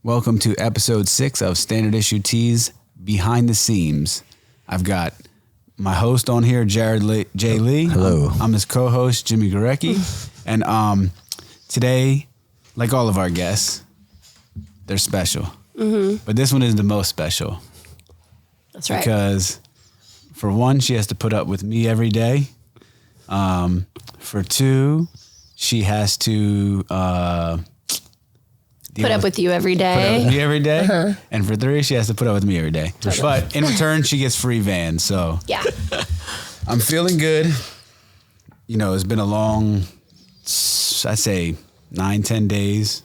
Welcome to episode 6 of Standard Issue T's Behind the Seams. I've got my host on here, Jarod J. Lee. Hello. I'm his co-host, Jimmy Gorecki. And today, like all of our guests, they're special. Mm-hmm. But this one is the most special. That's right. Because for one, she has to put up with me every day. For two, she has to... Put up with you every day. Put up with me every day. Uh-huh. And for 3, she has to put up with me every day. But in return, she gets free vans. So yeah, I'm feeling good. You know, it's been a long, I'd say 9-10 days.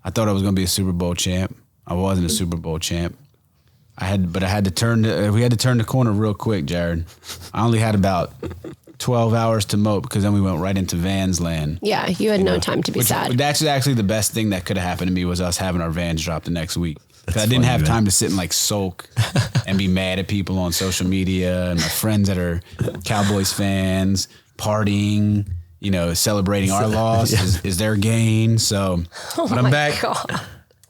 I thought I was going to be a Super Bowl champ. I wasn't a Super Bowl champ. We had to turn the corner real quick, Jarod. I only had about 12 hours to mope because then we went right into Vans land. Yeah, you had no time to be sad. That's actually the best thing that could have happened to me was us having our Vans drop the next week. Because I didn't have time to sit and like sulk and be mad at people on social media and my friends that are Cowboys fans partying, you know, celebrating our loss is their gain. So, but I'm back. God.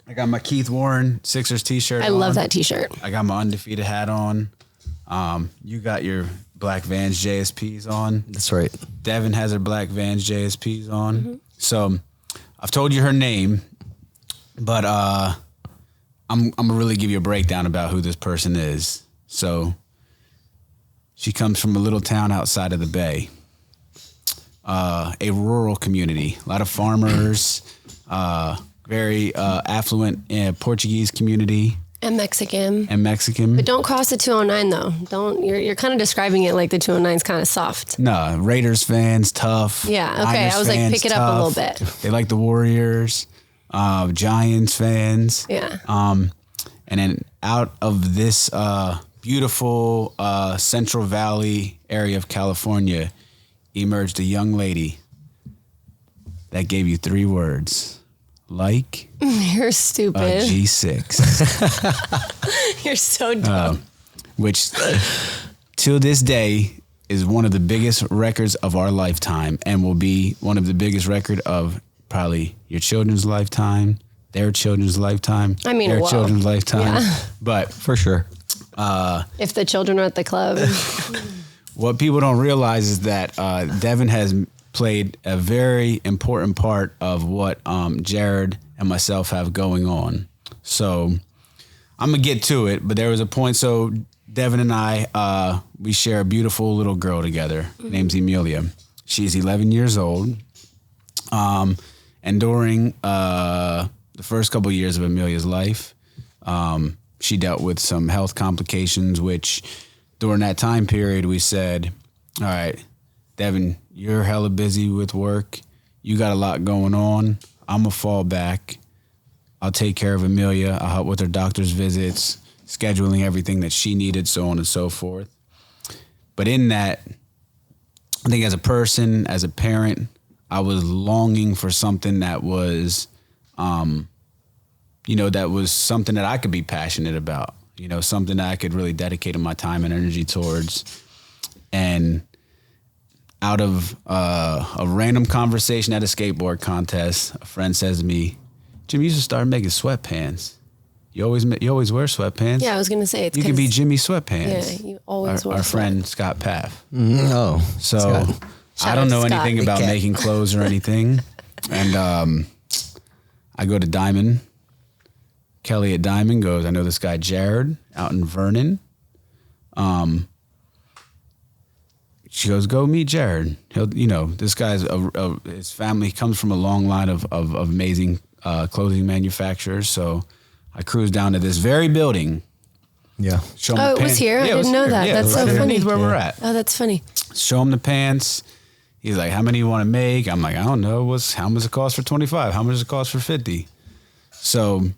I got my Keith Warren Sixers t-shirt I love that t-shirt. I got my undefeated hat on. You got your Black Vans JSPs on. That's right. Devin has her Black Vans JSPs on. Mm-hmm. So I've told you her name, but I'm gonna really give you a breakdown about who this person is. So she comes from a little town outside of the Bay, a rural community, a lot of farmers, very affluent Portuguese community. And Mexican. But don't cross the 209 though. You're kind of describing it like the 209 is kind of soft. No, Raiders fans, tough. Yeah, okay. Niners I was like, pick it up a little bit. They like the Warriors, Giants fans. Yeah. And then out of this beautiful Central Valley area of California emerged a young lady that gave you 3 words. Like you're stupid. A G6. You're so dumb. Which till this day is one of the biggest records of our lifetime and will be one of the biggest record of probably your children's lifetime, their children's lifetime, their children's lifetime. Yeah. But for sure. If the children are at the club. What people don't realize is that Devin has played a very important part of what Jarod and myself have going on. So I'm going to get to it, but there was a point. So Devin and I, we share a beautiful little girl together. Her name's Emilia. She's 11 years old. And during the first couple of years of Emilia's life, she dealt with some health complications, which during that time period, we said, all right, Devin, you're hella busy with work. You got a lot going on. I'm going to fall back. I'll take care of Emilia. I'll help with her doctor's visits, scheduling everything that she needed, so on and so forth. But in that, I think as a person, as a parent, I was longing for something that was, that was something that I could be passionate about, something that I could really dedicate my time and energy towards. And out of a random conversation at a skateboard contest, a friend says to me, "Jimmy, you should start making sweatpants. You always wear sweatpants." Yeah, I was gonna say you could be Jimmy Sweatpants. Yeah, you always wear our friend Scott Paff. No, so I don't know anything about making clothes or anything, and I go to Diamond. Kelly at Diamond goes, "I know this guy Jarod out in Vernon." She goes, "Go meet Jarod. This guy's his family comes from a long line of amazing clothing manufacturers." So I cruised down to this very building. Yeah. It was here? I didn't know that. Yeah, that's so right funny. Where we're at. Oh, that's funny. Show him the pants. He's like, "How many you want to make?" I'm like, "I don't know. How much it cost for 25? How much does it cost for 50? So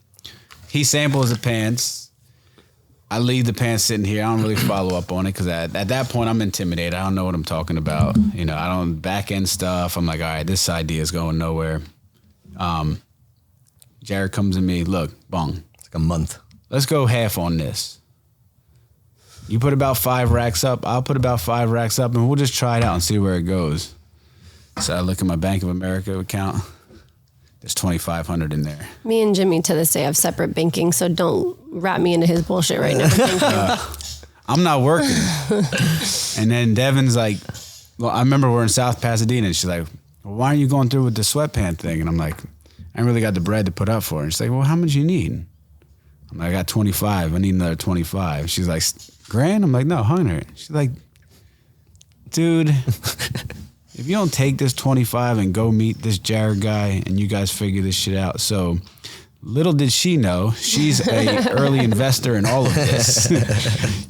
he samples the pants. I leave the pants sitting here. I don't really follow up on it because at that point I'm intimidated. I don't know what I'm talking about. I don't back end stuff. I'm like, all right, this idea is going nowhere. Jarod comes to me, "Look, bong. It's like a month. Let's go half on this. You put about 5 racks up. I'll put about 5 racks up, and we'll just try it out and see where it goes." So I look at my Bank of America account. there's 2,500 in there. Me and Jimmy to this day have separate banking, so don't wrap me into his bullshit right now. I'm not working. And then Devin's like, well, I remember we're in South Pasadena, and she's like, well, why aren't you going through with the sweatpant thing? And I'm like, I ain't really got the bread to put up for it. And she's like, well, how much you need? I'm like, I got 25. I need another 25. She's like, grand? I'm like, no, 100. She's like, dude, if you don't take this 25 and go meet this Jarod guy and you guys figure this shit out. So little did she know, she's a early investor in all of this.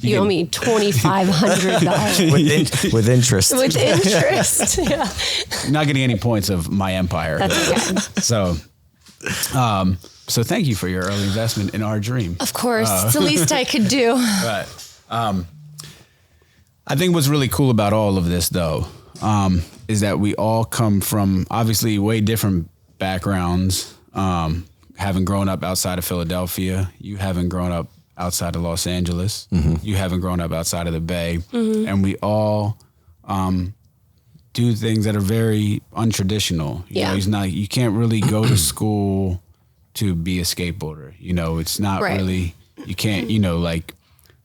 You owe me $2,500 with interest. With interest, yeah. You're not getting any points of my empire. That's okay. So thank you for your early investment in our dream. Of course, it's the least I could do. Right. I think what's really cool about all of this, though, is that we all come from obviously way different backgrounds. Having grown up outside of Philadelphia, you haven't grown up outside of Los Angeles, you haven't grown up outside of the Bay, and we all do things that are very untraditional. You know, you can't really go to school to be a skateboarder. You know, it's not really, you can't, you know, like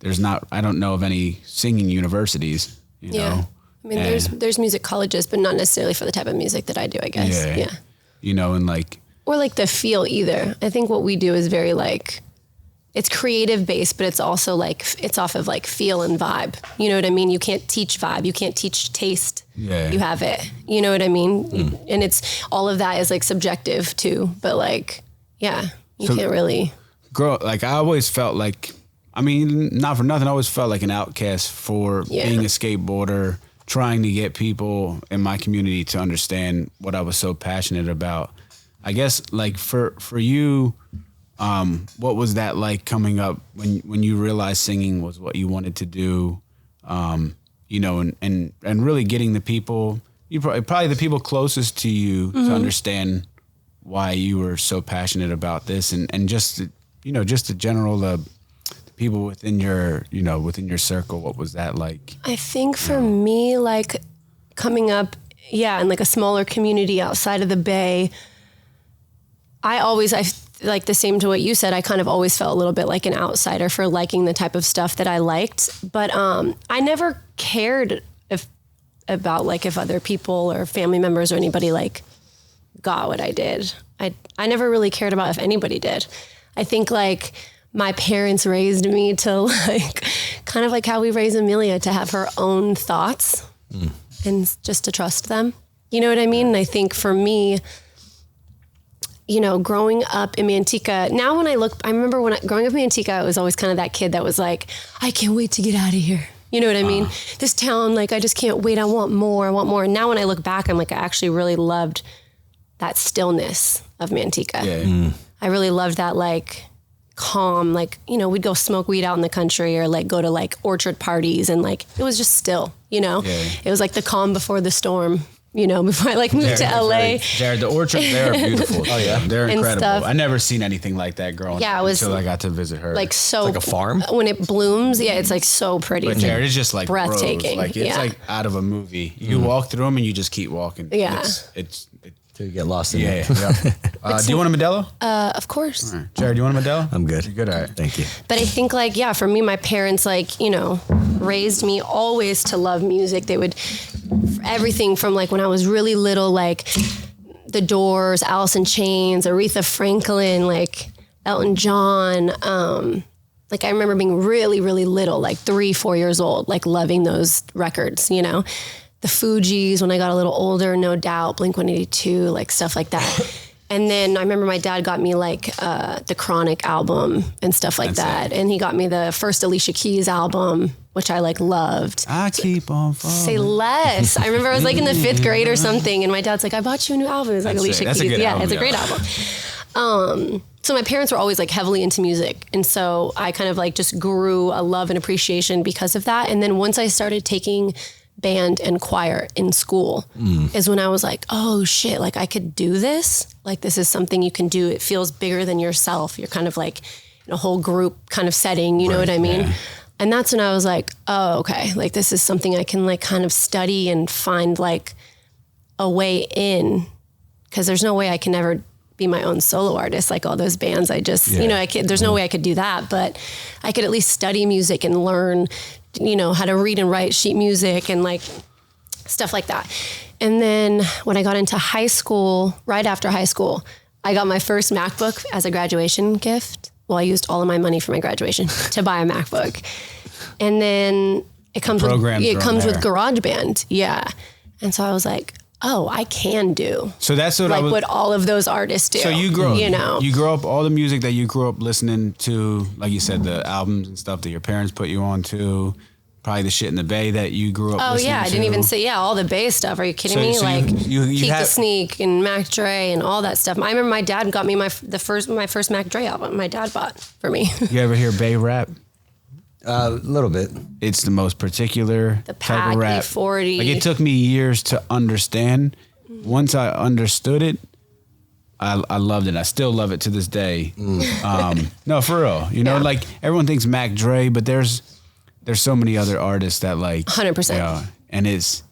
there's not, I don't know of any singing universities, you know. I mean, there's music colleges, but not necessarily for the type of music that I do, I guess. Yeah. You know, and like, or like the feel either. I think what we do is very like, it's creative based, but it's also like, it's off of like feel and vibe. You know what I mean? You can't teach vibe. You can't teach taste. Yeah. You have it. You know what I mean? And it's, all of that is like subjective too, but like, yeah, you can't really like I always felt like, I mean, not for nothing, I always felt like an outcast for being a skateboarder, trying to get people in my community to understand what I was so passionate about. I guess like for you, what was that like coming up when you realized singing was what you wanted to do? You know, and really getting the people, probably the people closest to you to understand why you were so passionate about this, and just, you know, just the general people within your, you know, within your circle. What was that like? I think for me, like coming up, in like a smaller community outside of the Bay, I like the same to what you said. I kind of always felt a little bit like an outsider for liking the type of stuff that I liked, but I never cared about like if other people or family members or anybody like got what I did. I never really cared about if anybody did. I think like my parents raised me to like, kind of like how we raised Amelia, to have her own thoughts and just to trust them. You know what I mean? And I think for me, you know, growing up in Manteca, now when I look, I remember growing up in Manteca, I was always kind of that kid that was like, I can't wait to get out of here. You know what I mean? This town, like, I just can't wait. I want more. And now when I look back, I'm like, I actually really loved that stillness of Manteca. Yeah. I really loved that, like, calm, like, you know, we'd go smoke weed out in the country or like go to like orchard parties, and like, it was just still, you know, it was like the calm before the storm, you know, before I like moved to LA. Jarod, the orchards there are beautiful. Oh yeah. They're incredible. I never seen anything like that growing up until I got to visit her. Like, so it's like a farm when it blooms. Yeah. It's like so pretty. But Jarod, it's just like breathtaking. Like it's like out of a movie. You walk through them and you just keep walking. Yeah. It's till you get lost in it. Do you want a Modelo? Of course. Right. Jarod, do you want a Modelo? I'm good. You're good. All right. Thank you. But I think like, for me, my parents, like, you know, raised me always to love music. They would, everything from like when I was really little, like The Doors, Alice in Chains, Aretha Franklin, like Elton John. Like I remember being really, really little, like 3-4 years old, like loving those records, you know, the Fugees when I got a little older, no doubt, Blink-182, like stuff like that. And then I remember my dad got me like the Chronic album and stuff like that. And he got me the first Alicia Keys album, which I like loved. I keep on falling. Say less. I remember I was like in the 5th grade or something, and my dad's like, I bought you a new album. It was like Alicia Keys. It's a great album. So my parents were always like heavily into music. And so I kind of like just grew a love and appreciation because of that. And then once I started taking band and choir in school is when I was like, oh shit, like I could do this. Like this is something you can do. It feels bigger than yourself. You're kind of like in a whole group kind of setting, you know what I mean? Yeah. And that's when I was like, oh, okay. Like this is something I can like kind of study and find like a way in, because there's no way I can ever be my own solo artist like all those bands. I just, you know, there's no way I could do that, but I could at least study music and learn, you know, how to read and write sheet music and like stuff like that. And then when I got into high school, right after high school, I got my first MacBook as a graduation gift. Well, I used all of my money for my graduation to buy a MacBook. And then it comes with GarageBand. Yeah. And so I was like, oh, I can do. So that's what what all of those artists do. So you grow up, all the music that you grew up listening to, like you said, the albums and stuff that your parents put you on to, probably the shit in the Bay that you grew up listening to. I didn't even say, all the Bay stuff. Are you kidding me? So like you Keep the Sneak and Mac Dre and all that stuff. I remember my dad got me my first Mac Dre album. My dad bought for me. You ever hear Bay rap? A little bit. It's the most particular type of rap. E40. Like it took me years to understand. Once I understood it, I loved it. I still love it to this day. No, for real. You know, like everyone thinks Mac Dre, but there's so many other artists that like 100%. You know, and it's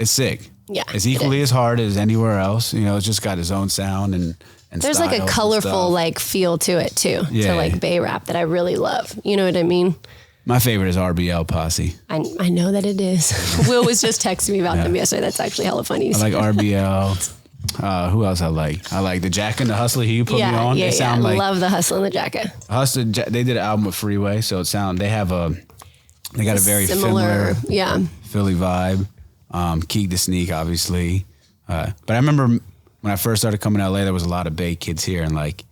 sick. Yeah, it's equally as hard as anywhere else. You know, it's just got its own sound and there's like a colorful like feel to it too, to like Bay rap that I really love. You know what I mean? My favorite is RBL Posse. I know that it is. Will was just texting me about them yesterday. That's actually hella funny. I like RBL. Who else I like? I like the Jack and the Hustler. He put me on. They sound like love the Hustle and the Jacka. Hustler. They did an album with Freeway, so they got a very similar Philly vibe. Keek the Sneak, obviously. But I remember when I first started coming to LA, there was a lot of Bay kids here, and like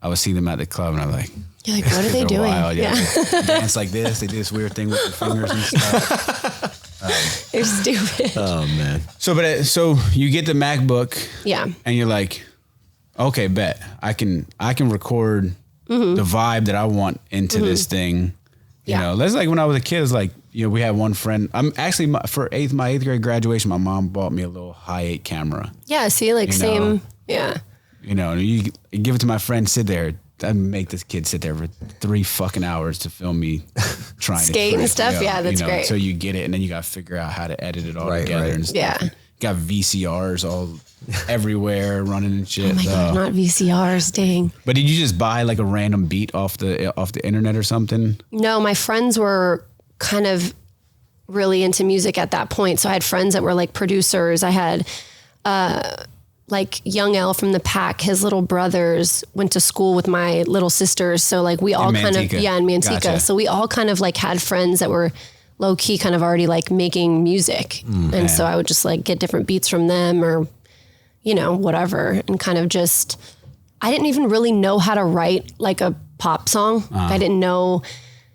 I would see them at the club, and I'm like, you're like, what are they doing? They dance like this. They do this weird thing with their fingers and stuff. They're stupid. Oh man. So you get the MacBook, and you're like, okay, bet I can record the vibe that I want into this thing. You know, that's like when I was a kid. It's like, you know, we had one friend. I'm actually for my eighth grade graduation. My mom bought me a little Hi8 camera. Yeah, see, like same. Yeah. You know, you give it to my friend. Sit there. I'd make this kid sit there for 3 fucking hours to film me trying to skate and stuff. Yeah, that's great. So you get it, and then you got to figure out how to edit it all together and stuff. Yeah. Got VCRs all everywhere running and shit. Oh my God, not VCRs, dang. But did you just buy like a random beat off the internet or something? No, my friends were kind of really into music at that point. So I had friends that were like producers. I had like Young L from the Pack, his little brothers went to school with my little sisters. So like we all kind of, in Manteca. Gotcha. So we all kind of like had friends that were low key kind of already like making music. And so I would just like get different beats from them or, you know, whatever. And kind of just, I didn't even really know how to write like a pop song. I didn't know,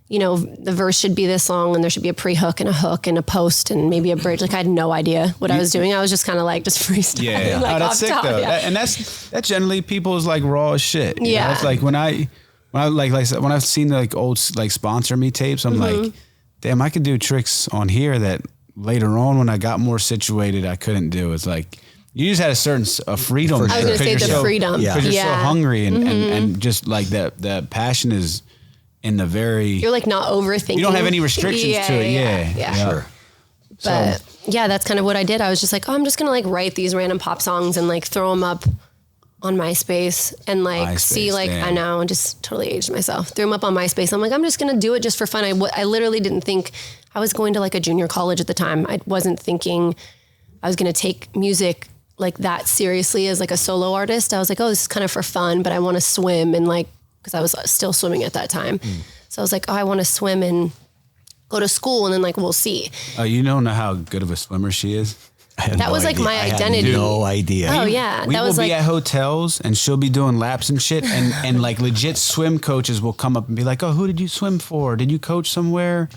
you know, the verse should be this long and there should be a pre-hook and a hook and a post and maybe a bridge. Like I had no idea what I was doing. I was just kind of like just freestyling. Yeah. Like, that's sick though. And that's generally people's like raw as shit. You know? It's like when I've seen the like old like Sponsor Me tapes, I'm like, damn, I could do tricks on here that later on when I got more situated, I couldn't do. It's like, you just had a certain freedom. I was going to say the freedom. Because you're so hungry and just like the passion is in the very... You're like not overthinking. You don't have any restrictions to it. Yeah. Sure. But yeah, that's kind of what I did. I was just like, I'm just going to like write these random pop songs and like throw them up on MySpace and like see like, I know, just totally aged myself. Threw them up on MySpace. I'm like, I'm just going to do it just for fun. I literally didn't think I was going to like a junior college at the time. I wasn't thinking I was going to take music like that seriously as like a solo artist. I was like, oh, this is kind of for fun, but I want to swim and like, because I was still swimming at that time. So I was like, oh, I want to swim and go to school and then like, we'll see. Oh, you don't know how good of a swimmer she is? That was like my identity. I had no idea. Oh yeah. We will be at hotels and she'll be doing laps and shit. And like legit swim coaches will come up and be like, oh, who did you swim for? Did you coach somewhere?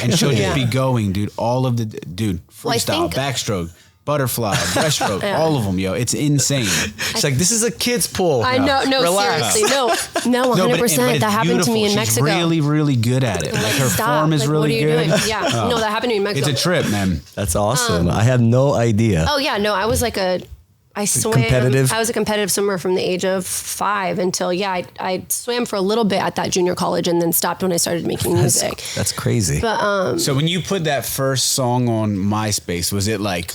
And she'll just be going, freestyle, backstroke, butterfly, breaststroke, all of them, yo. It's insane. It's like, this is a kid's pool. I know. No, relax. Seriously. No, 100%. That happened to me in Mexico. She's really, really good at it. Like her form is really good. Yeah. No, that happened to me in Mexico. It's a trip, man. That's awesome. I had no idea. Oh yeah. No, I was like a I swam. Competitive? I was a competitive swimmer from the age of 5 until, I swam for a little bit at that junior college and then stopped when I started making music. That's crazy. But So when you put that first song on MySpace, was it like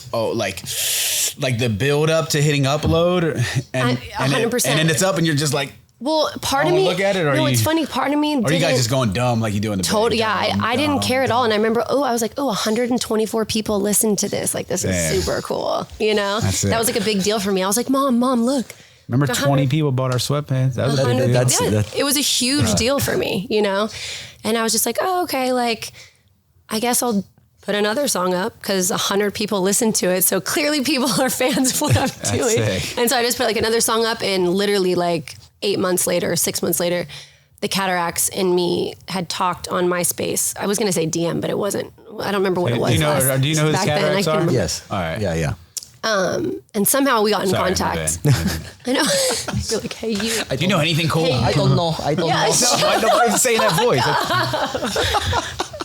the build up to hitting upload, and 100%. and then it's up, and you're just like, well, part of wanna me. look at it, or no, you- it's funny. Part of me. or you guys just going dumb like you do in the Totally, band? yeah. I didn't care at all, and I remember. I was like, 124 people listened to this. Like, this is Damn. super cool. You know, That's it. that was like a big deal for me. I was like, Mom, look. Remember, 100 20 people bought our sweatpants. That was a big deal. That's- It was a huge deal for me, you know? And I was just like, oh, okay, like, I guess I'll put another song up because 100 people listened to it. So clearly people are fans of what I'm doing. sick. And so I just put like another song up, and literally like 8 months later, 6 months later, the Cataracts and me had talked on MySpace. I was going to say DM, but it wasn't. I don't remember what it was. Do you know who the back then, I Cataracts can't are? remember. Yes. All right. Yeah. And somehow we got in Sorry, my contact. bad. I know. You're like, hey, you. Do you know anything cool? Hey, I don't know. Why nobody saying that voice?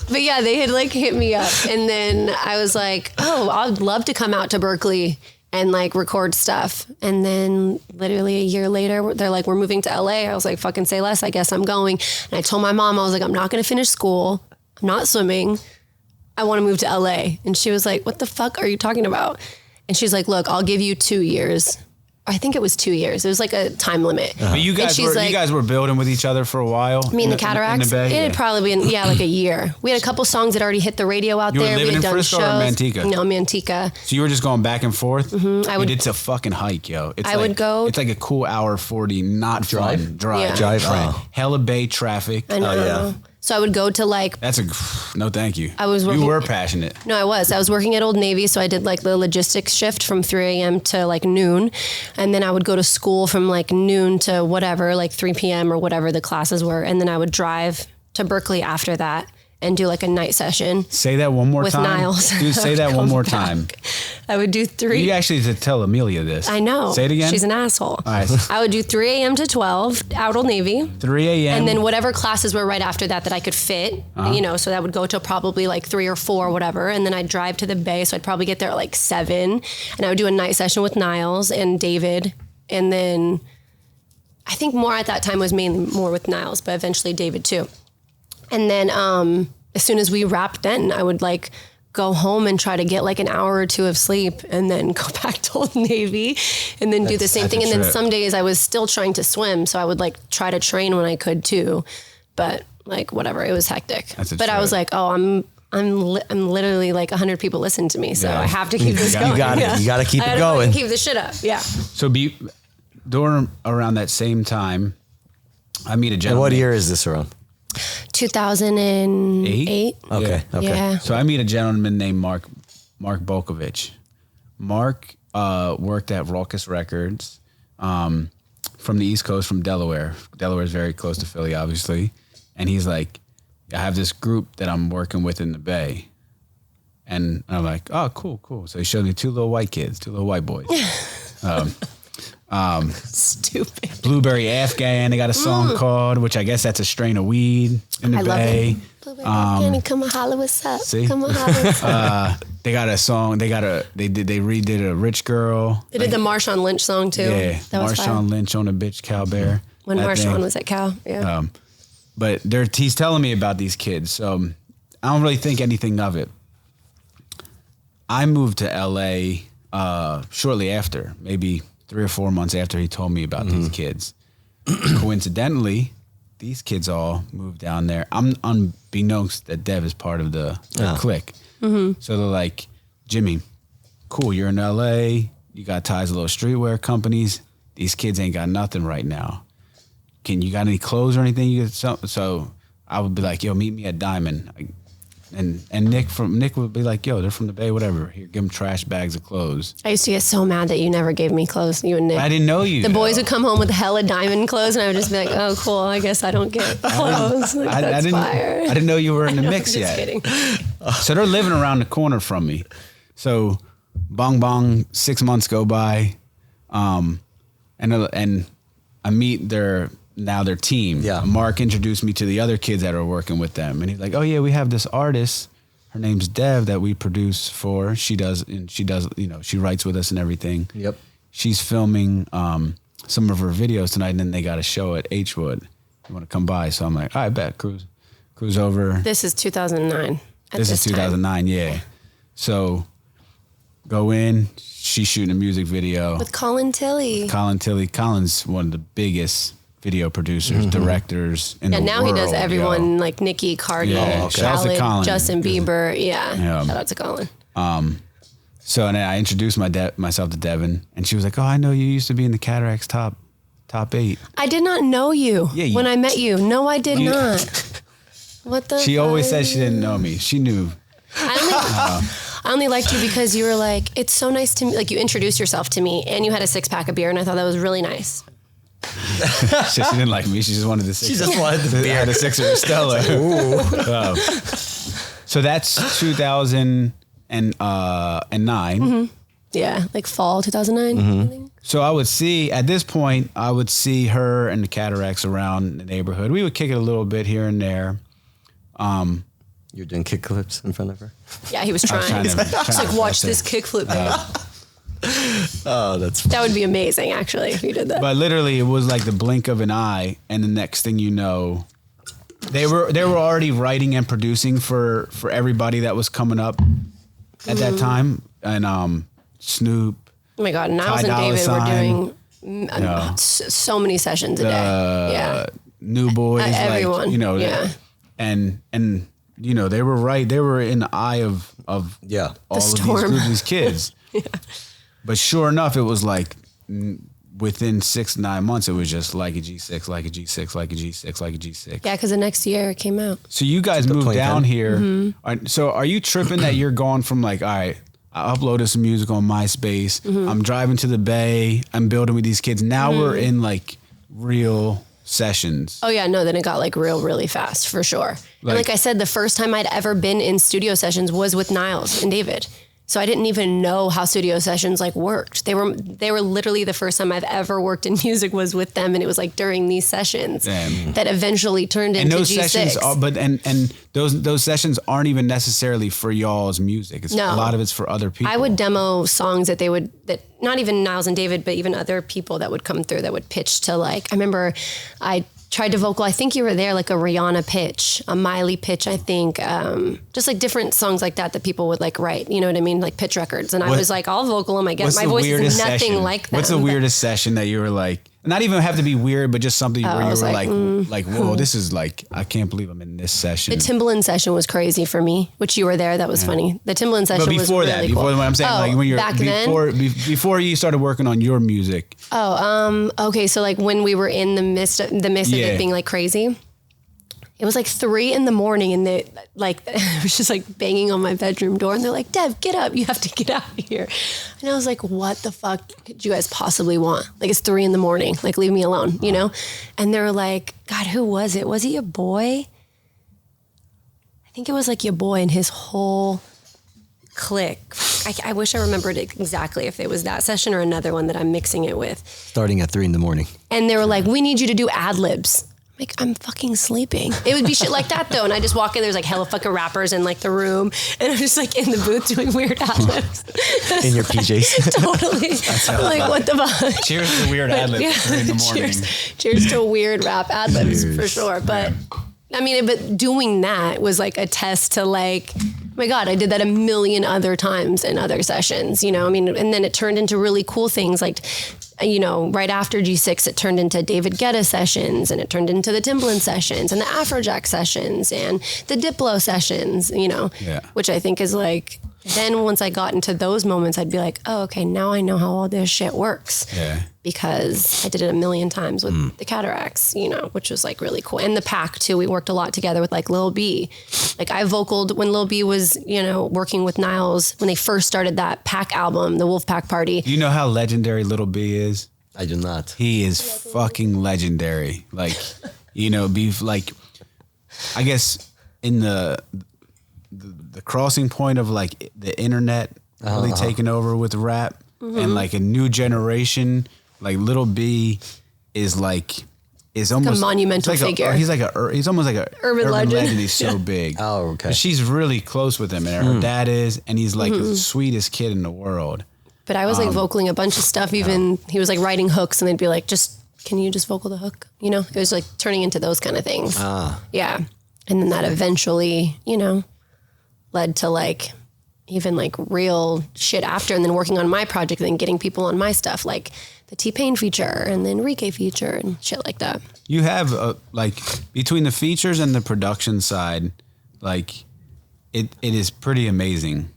But yeah, they had like hit me up, and then I was like, oh, I'd love to come out to Berkeley and like record stuff. And then literally a year later, they're like, we're moving to LA. I was like, fucking say less. I guess I'm going. And I told my mom, I was like, I'm not going to finish school. I'm not swimming. I want to move to LA. And she was like, what the fuck are you talking about? And she's like, look, I'll give you 2 years. I think it was 2 years. It was like a time limit. But you guys she's were like- you guys were building with each other for a while. Me and the Cataracts, Bay? it had probably been, like a year. We had a couple songs that already hit the radio out You were there. living We had in done Frisco shows. or Manteca? No, Manteca. So you were just going back and forth. I would- It's a fucking hike, yo. It's I would go- It's like a cool hour 40, not Drive? fun drive. Yeah. Drive. Hella Bay traffic. I know. yeah. So I would go to like, That's no, thank you. I was You working- were passionate. no, I was working at Old Navy. So I did like the logistics shift from 3 a.m. to like noon. And then I would go to school from like noon to whatever, like 3 p.m. or whatever the classes were. And then I would drive to Berkeley after that and do like a night session Say that one more with time. Niles. Dude, say that one Come more back. time. I would do 3. You actually had to tell Amelia this. I know. Say it again. She's an asshole. All right. I would do 3 a.m. to 12 out Old Navy. 3 a.m. And then whatever classes were right after that I could fit, so that would go till probably like 3 or 4 or whatever. And then I'd drive to the Bay. So I'd probably get there at like 7. And I would do a night session with Niles and David. And then I think more at that time was mainly more with Niles, but eventually David too. And then as soon as we wrapped then, I would like go home and try to get like an hour or 2 of sleep and then go back to Old Navy and then do the same that's thing. a And then trip. some days I was still trying to swim. So I would like try to train when I could too, but like whatever, it was hectic. That's a But I was trip. like, oh, I'm literally like 100 people listen to me. So Yeah. I have to keep this You going. got it. Yeah. You got to keep I it gotta going. fucking keep the shit up. Yeah. So during around that same time, I meet a And gentleman. what year is this around? 2008. Okay. Yeah. So I meet a gentleman named Mark Bolkovich. Mark worked at Raucous Records from the East Coast, from Delaware. Delaware is very close to Philly, obviously. And he's like, I have this group that I'm working with in the Bay. And I'm like, oh, cool. So he showed me 2 little white kids, 2 little white boys. Stupid. Blueberry Afghan, they got a song called, which I guess that's a strain of weed in the I love Bay. it. Blueberry Candy, come and holler, what's up? See? Come and holler, what's up? They got a song. They redid a Rich Girl. They did the Marshawn Lynch song too. Yeah, That was Marshawn fire. Lynch on a bitch Cowbear. When that Marshawn thing. was at Cal. Yeah. But he's telling me about these kids, so I don't really think anything of it. I moved to LA shortly after, maybe 3 or 4 months after he told me about these kids. Coincidentally, these kids all moved down there. I'm unbeknownst that Dev is part of the clique. So they're like, Jimmy, cool, you're in LA, you got ties to little streetwear companies. These kids ain't got nothing right now. You got any clothes or anything? So I would be like, yo, meet me at Diamond. And Nick would be like, yo, they're from the Bay, whatever. Here, give them trash bags of clothes. I used to get so mad that you never gave me clothes, you and Nick. I didn't know you. The boys would come home with hella diamond clothes, and I would just be like, "Oh, cool. I guess I don't get clothes." Like, that's fire. I didn't know you were in the No, mix I'm yet. just kidding. So they're living around the corner from me. So bong, 6 months go by, and I meet their team. Yeah. Mark introduced me to the other kids that are working with them, and he's like, "Oh yeah, we have this artist. Her name's Dev that we produce for. She does, she writes with us and everything." Yep. she's filming some of her videos tonight, and then they got a show at Hwood. You want to come by? So I'm like, all right, bet, cruise over. This is 2009. This is 2009, yeah. So go in. She's shooting a music video With Colin Tilley. Colin's one of the biggest video producers, directors in the world. Yeah, now he does everyone like Nicki, Cardi, Shout out to Khaled, Colin. Justin Bieber. Yeah. Shout out to Colin. So and then I introduced myself to Devin, and she was like, "Oh, I know you used to be in the Cataracts top 8." I did not know you when I met you. No, I did not. What the? She always said she didn't know me. She knew. I only liked you because you were like, it's so nice to me. Like you introduced yourself to me, and you had a 6-pack of beer, and I thought that was really nice. She didn't like me. She just wanted the 6. She just wanted the beer. Had a 6 or a Stella. So that's 2009. Yeah, like fall 2009. I think. So I would see, at this point, I would see her and the Cataracts around the neighborhood. We would kick it a little bit here and there. You're doing kickflips in front of her? Yeah, he was trying. It's like, watch this kickflip, babe. Oh, that's funny. That would be amazing, actually, if you did that. But literally, it was like the blink of an eye, and the next thing you know, they were already writing and producing for everybody that was coming up at that time. And Snoop. Oh my God, Niles and David were doing so many sessions a day. New Boys, everyone. And they were right. They were in the eye of all of these kids. But sure enough, it was like within 6 to 9 months, it was just like a G6, like a G6, like a G6, like a G6. Yeah, because the next year it came out. So you guys moved down here. So are you tripping that you're going from like, all right, I uploaded some music on MySpace. I'm driving to the Bay. I'm building with these kids. Now we're in like real sessions. Oh yeah, no, then it got like really fast for sure. And like I said, the first time I'd ever been in studio sessions was with Niles and David. So I didn't even know how studio sessions like worked. They were literally the first time I've ever worked in music was with them, and it was like during these sessions that eventually turned into those G6. Sessions are, those sessions aren't even necessarily for y'all's music. A lot of it's for other people. I would demo songs that not even Niles and David, but even other people that would come through that would pitch to like. I remember I tried to vocal. I think you were there, like a Rihanna pitch, a Miley pitch. I think just like different songs like that people would like write. You know what I mean? Like pitch records. And I was like, I'll vocal them. I guess my voice is nothing like that. What's the weirdest session that you were like? Not even have to be weird, but just something where you were like, whoa, this is like, I can't believe I'm in this session. The Timbaland session was crazy for me, which you were there. That was funny. The Timbaland session was really cool. Before I'm saying, like when you're back before you started working on your music. Okay. So like when we were in the midst of it being like crazy, it was like 3 a.m. and they like, I was just like banging on my bedroom door and they're like, Dev, get up. You have to get out of here. And I was like, what the fuck could you guys possibly want? Like it's 3 a.m. Like leave me alone, you know? And they were like, God, who was it? Was he your boy? I think it was like your boy and his whole clique. I wish I remembered it exactly if it was that session or another one that I'm mixing it with. Starting at 3 a.m. And they were like, we need you to do ad-libs. Like, I'm fucking sleeping. It would be shit like that though. And I just walk in, there's like hella fucking rappers in like the room. And I'm just like in the booth doing weird ad-libs. In your PJs. Totally. I'm like, what the fuck? Cheers to weird ad-libs in the morning. Cheers to weird rap ad-libs for sure. But I mean, but doing that was like a test to like, oh my God, I did that a million other times in other sessions, you know? I mean, and then it turned into really cool things like, you know, right after G6, it turned into David Guetta sessions and it turned into the Timbaland sessions and the Afrojack sessions and the Diplo sessions, you know, which I think is like, then once I got into those moments, I'd be like, oh, okay, now I know how all this shit works. Yeah. Because I did it a million times with the Cataracts, you know, which was like really cool. And the Pack too. We worked a lot together with like Lil B. Like I vocaled when Lil B was, you know, working with Niles when they first started that Pack album, the Wolfpack Party. Do you know how legendary Lil B is? I do not. He is fucking legendary. Like, you know, I guess in the crossing point of like the internet really taking over with rap and like a new generation. Like Lil B is almost a monumental figure. He's almost like a urban legend. He's so big. Oh, okay. But she's really close with him, and her dad is, and he's like the sweetest kid in the world. But I was like vocaling a bunch of stuff. Even he was like writing hooks and they'd be like, can you just vocal the hook? You know, it was like turning into those kind of things. Yeah. And then that eventually, you know, led to like even like real shit after, and then working on my project and then getting people on my stuff, like the T-Pain feature and the Enrique feature and shit like that. You have like between the features and the production side, like it is pretty amazing.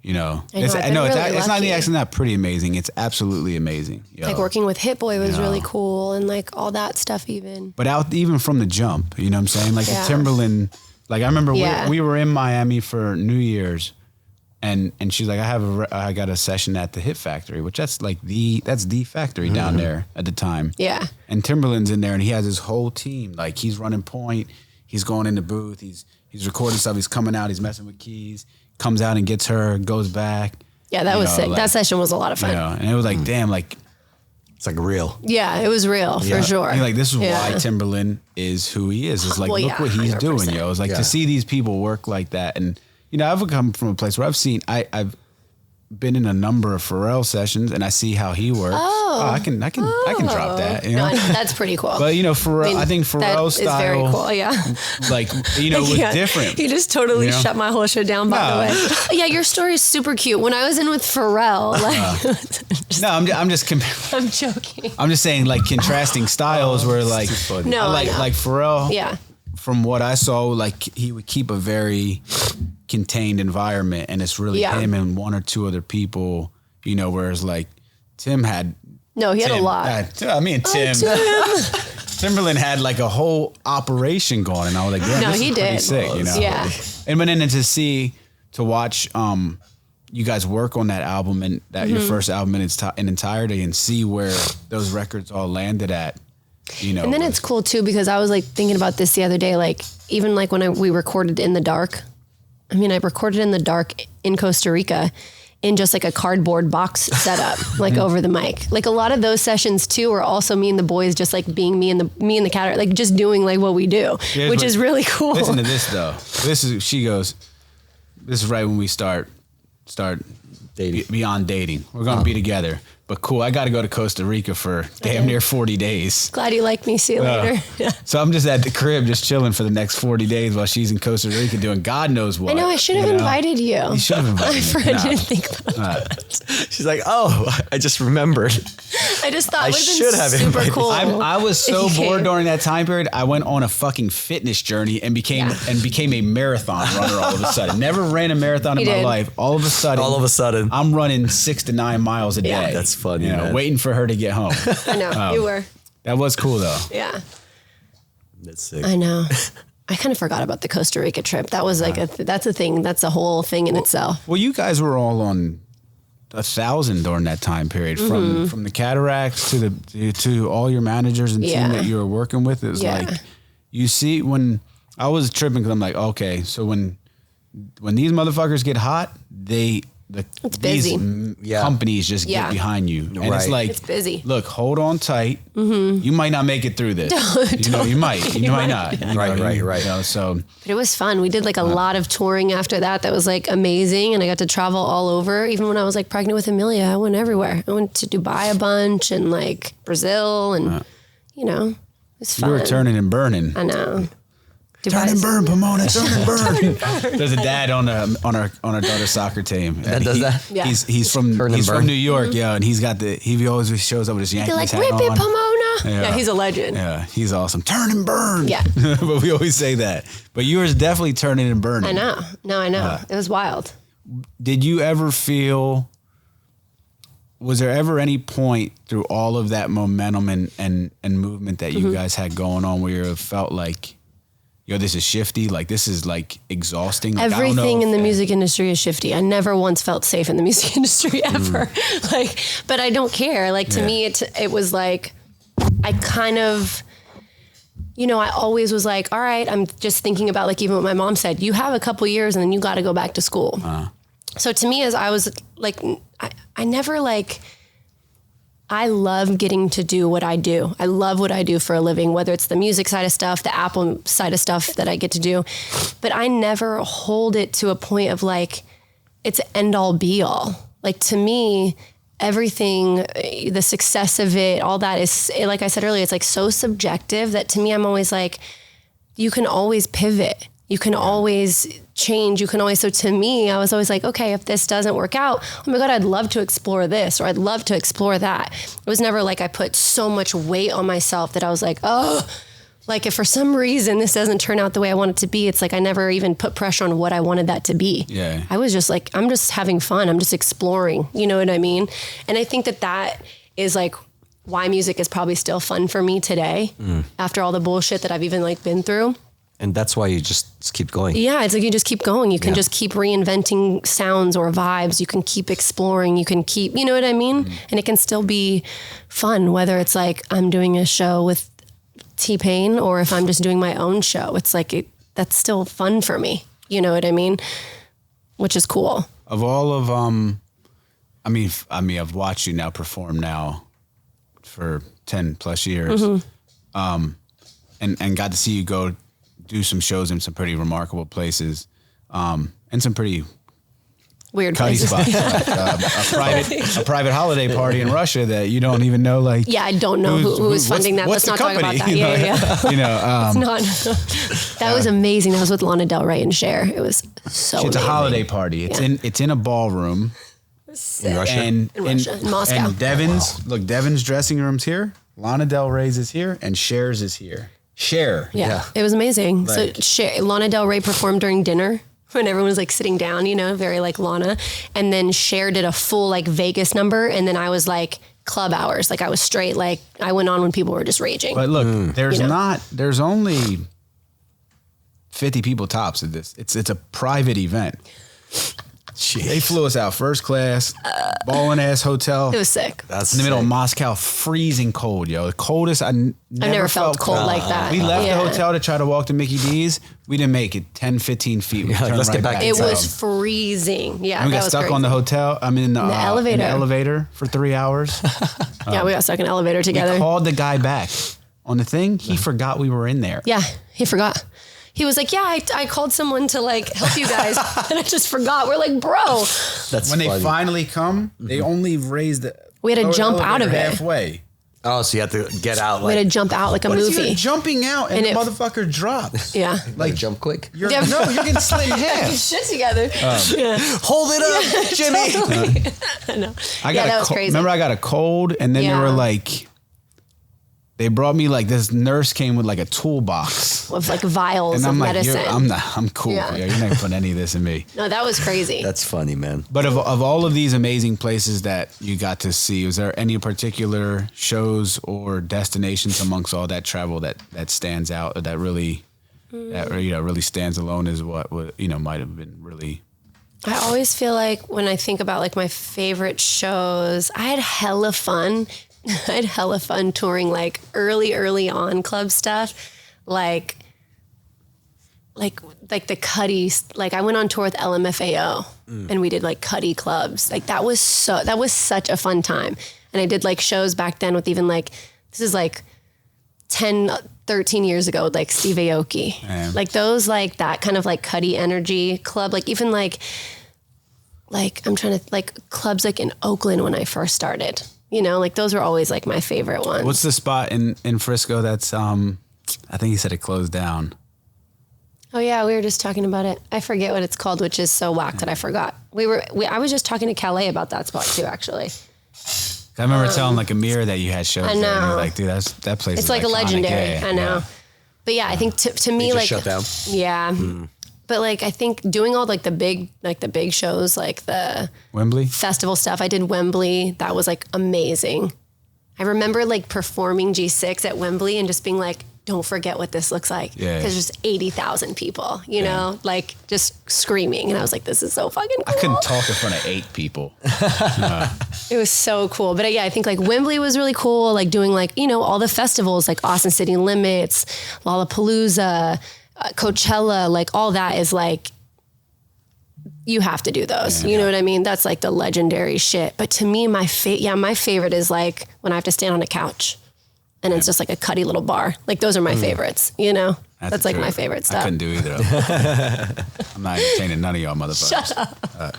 You know, it's not pretty amazing. It's absolutely amazing. Yo. Like working with Hit Boy was really cool, and like all that stuff even. But even from the jump, you know what I'm saying? Like the Timberland, like I remember we were in Miami for New Year's, and she's like, I got a session at the Hit Factory, which that's the factory down there at the time. Yeah. And Timberland's in there, and he has his whole team. Like he's running point, he's going in the booth, he's recording stuff, he's coming out, he's messing with keys. Comes out and gets her, goes back. Yeah, that was sick. Like, that session was a lot of fun. Yeah, and it was like, damn, like it's like real. Yeah, it was real for sure. And like this is why Timberland is who he is. It's like look what he's 100%. Doing, yo. It's like to see these people work like that, and you know, I've come from a place where I've been in a number of Pharrell sessions, and I see how he works. I can drop that. You know? No, that's pretty cool. But you know, Pharrell, I think Pharrell's style is very cool. Yeah, like you know, was different. He just totally shut my whole shit down. By the way, yeah, your story is super cute. When I was in with Pharrell, like, I'm just I'm joking. I'm just saying, like contrasting styles, where like like Pharrell. Yeah. From what I saw, like he would keep a very contained environment, and it's really him and one or two other people, you know, whereas like Tim had he had a lot. Timberland had like a whole operation going, and I was like, yeah, this is pretty sick, you know. Yeah. And then to watch you guys work on that album and your first album in entirety, and see where those records all landed at. You know, and then it's cool too, because I was like thinking about this the other day, like even like when we recorded in the dark. I mean, I recorded in the dark in Costa Rica in just like a cardboard box setup, like over the mic. Like a lot of those sessions too were also me and the boys just like being me and the cat, like just doing like what we do, which is really cool. Listen to this though. This is right when we start dating. Beyond dating. We're going to be together. But cool, I got to go to Costa Rica for damn near 40 days. Glad you like me. See you later. Yeah. So I'm just at the crib, just chilling for the next 40 days while she's in Costa Rica doing God knows what. I know, I should have invited you. You should have invited me. I didn't think about that. She's like, oh, I just remembered. I just thought it would have been super cool. I was so bored during that time period, I went on a fucking fitness journey and became a marathon runner all of a sudden. Never ran a marathon in my life. All of a sudden, I'm running 6 to 9 miles a day. That's funny, you know, waiting for her to get home. I know, you were. That was cool though. Yeah. That's sick. I know. I kind of forgot about the Costa Rica trip. That was like that's a thing. That's a whole thing in itself. Well, you guys were all on 1,000 during that time period, from the cataracts to all your managers and team that you were working with. It was like, you see, when I was tripping, because I'm like, okay, so when these motherfuckers get hot, it's busy. These companies just get behind you. And it's like, it's busy. Look, hold on tight. You might not make it through this. You might. You might not. Right. You know, so. But it was fun. We did like a lot of touring after that. That was like amazing. And I got to travel all over. Even when I was like pregnant with Amelia, I went everywhere. I went to Dubai a bunch and like Brazil and, you know, it was fun. You were turning and burning. I know. Turn and burn, Pomona. Turn and burn. There's a dad on our daughter's soccer team. That does that? Yeah. He's from New York, and he always shows up with his Yankees hat on. Rip it, Pomona. Yeah, he's a legend. Yeah, he's awesome. Turn and burn. Yeah. But we always say that. But yours definitely turning and burning. I know. No, I know. It was wild. Did you ever feel? Was there ever any point through all of that momentum and movement that you guys had going on where you felt like, yo, this is shifty, like this is like exhausting? Like, everything in the music industry is shifty. I never once felt safe in the music industry ever. But I don't care. Like to me, it was like, I kind of, you know, I always was like, all right, I'm just thinking about like even what my mom said, you have a couple years and then you got to go back to school. So to me, as I was like, I never like, I love getting to do what I do. I love what I do for a living, whether it's the music side of stuff, the Apple side of stuff that I get to do. But I never hold it to a point of like, it's end all be all. Like to me, everything, the success of it, all that is, like I said earlier, it's like so subjective that to me, I'm always like, you can always pivot. You can always change. You can always, so to me, I was always like, okay, if this doesn't work out, oh my God, I'd love to explore this, or I'd love to explore that. It was never like I put so much weight on myself that I was like, oh, like if for some reason this doesn't turn out the way I want it to be, it's like I never even put pressure on what I wanted that to be. Yeah. I was just like, I'm just having fun. I'm just exploring. You know what I mean? And I think that is like why music is probably still fun for me today after all the bullshit that I've even like been through. And that's why you just keep going. Yeah, it's like you just keep going. You can just keep reinventing sounds or vibes. You can keep exploring. You can keep, you know what I mean? And it can still be fun, whether it's like I'm doing a show with T-Pain or if I'm just doing my own show. It's like that's still fun for me. You know what I mean? Which is cool. Of all of I mean, I've watched you now perform now for 10 plus years, and got to see you go do some shows in some pretty remarkable places, and some pretty Weird cutty places. spots, like a private holiday party in Russia that you don't even know. Like, Yeah, I don't know who's funding that. what's Let's the not talk company? about that. Yeah. You know, Not. That was amazing. That was with Lana Del Rey and Cher. It was so it's amazing. a holiday party. It's in a ballroom. In Russia? In Russia, in Moscow. And Devin's dressing room's here. Lana Del Rey's is here, and Cher's is here. Cher. Yeah, it was amazing. Like- So Lana Del Rey performed during dinner when everyone was like sitting down, you know, very like Lana. And then Cher did a full like Vegas number. And then I was like club hours. Like I was straight, like I went on when people were just raging. But look, there's You know? there's only 50 people tops at this. It's a private event. They flew us out first class, ballin' ass hotel. It was sick. That's in the middle of sick. Moscow, freezing cold, yo. The coldest I've never felt cold like that. We left Yeah. the hotel to try to walk to Mickey D's. We didn't make it 10, 15 feet. We Yeah, turned let's get right back It inside. was freezing. Yeah, And we that got was stuck crazy. on the hotel. I mean, in the elevator. elevator for 3 hours. Yeah, we got stuck in an elevator We together. called the guy back on the thing. He forgot we were in there. Yeah, he forgot. He was like, yeah, I called someone to like help you guys. And I just forgot. We're like, bro. That's When they funny. finally come, they only raised the. We had to lower the jump out of elevator it. halfway. Oh, so you have to get out We had like, to jump out like a What if movie. you're jumping out and, And the it- motherfucker drops? Yeah. like jump quick. You're, Yeah. No, you're getting slit in half. Shit together. Yeah. Hold it up, Jimmy. Totally. I know. I got Yeah, a that was crazy. Remember, I got a cold, and then they Yeah. were like, they brought me like this nurse came with like a toolbox, Of like vials and of I'm like, medicine. I'm cool. Yeah. Yeah. You're not gonna put any of this in me. No, that was crazy. That's funny, man. But of all of these amazing places that you got to see, was there any particular shows or destinations amongst all that travel that stands out, or that really, really stands alone as what might have been really. I always feel like when I think about like my favorite shows, I had hella fun. I had hella fun touring like early on club stuff. Like the Cuddy, like I went on tour with LMFAO and we did like Cuddy clubs. Like that was such a fun time. And I did like shows back then with even like, this is like 10, 13 years ago, with like Steve Aoki. Yeah. Like those, like that kind of like Cuddy energy club, like even like I'm trying to like clubs like in Oakland when I first started, you know, like those were always like my favorite ones. What's the spot in Frisco that's I think he said it closed down. Oh yeah, we were just talking about it. I forget what it's called, which is so whack that I forgot. I was just talking to Calais about that spot too, actually. I remember telling like Amir that you had shows I there, and you know. were like, dude, that place It's is like a iconic. legendary. Yeah, I know. yeah. But yeah, I think to me, just like, shut down? Yeah. But like, I think doing all like the big shows, like the Wembley. festival stuff, I did Wembley. That was like amazing. I remember like performing G6 at Wembley and just being like, don't forget what this looks like. Yeah. Because there's just 80,000 people, you know, like just screaming. And I was like, this is so fucking cool. I couldn't talk in front of 8 people. It was so cool. But yeah, I think like Wembley was really cool. Like doing like, you know, all the festivals like Austin City Limits, Lollapalooza, Coachella, like all that is like, you have to do those. You know what I mean? That's like the legendary shit. But to me, my favorite is like when I have to stand on a couch and it's just like a cuddy little bar. Like those are my favorites, you know? That's like my favorite I stuff. couldn't do either of them. I'm not entertaining none of y'all motherfuckers. Shut up.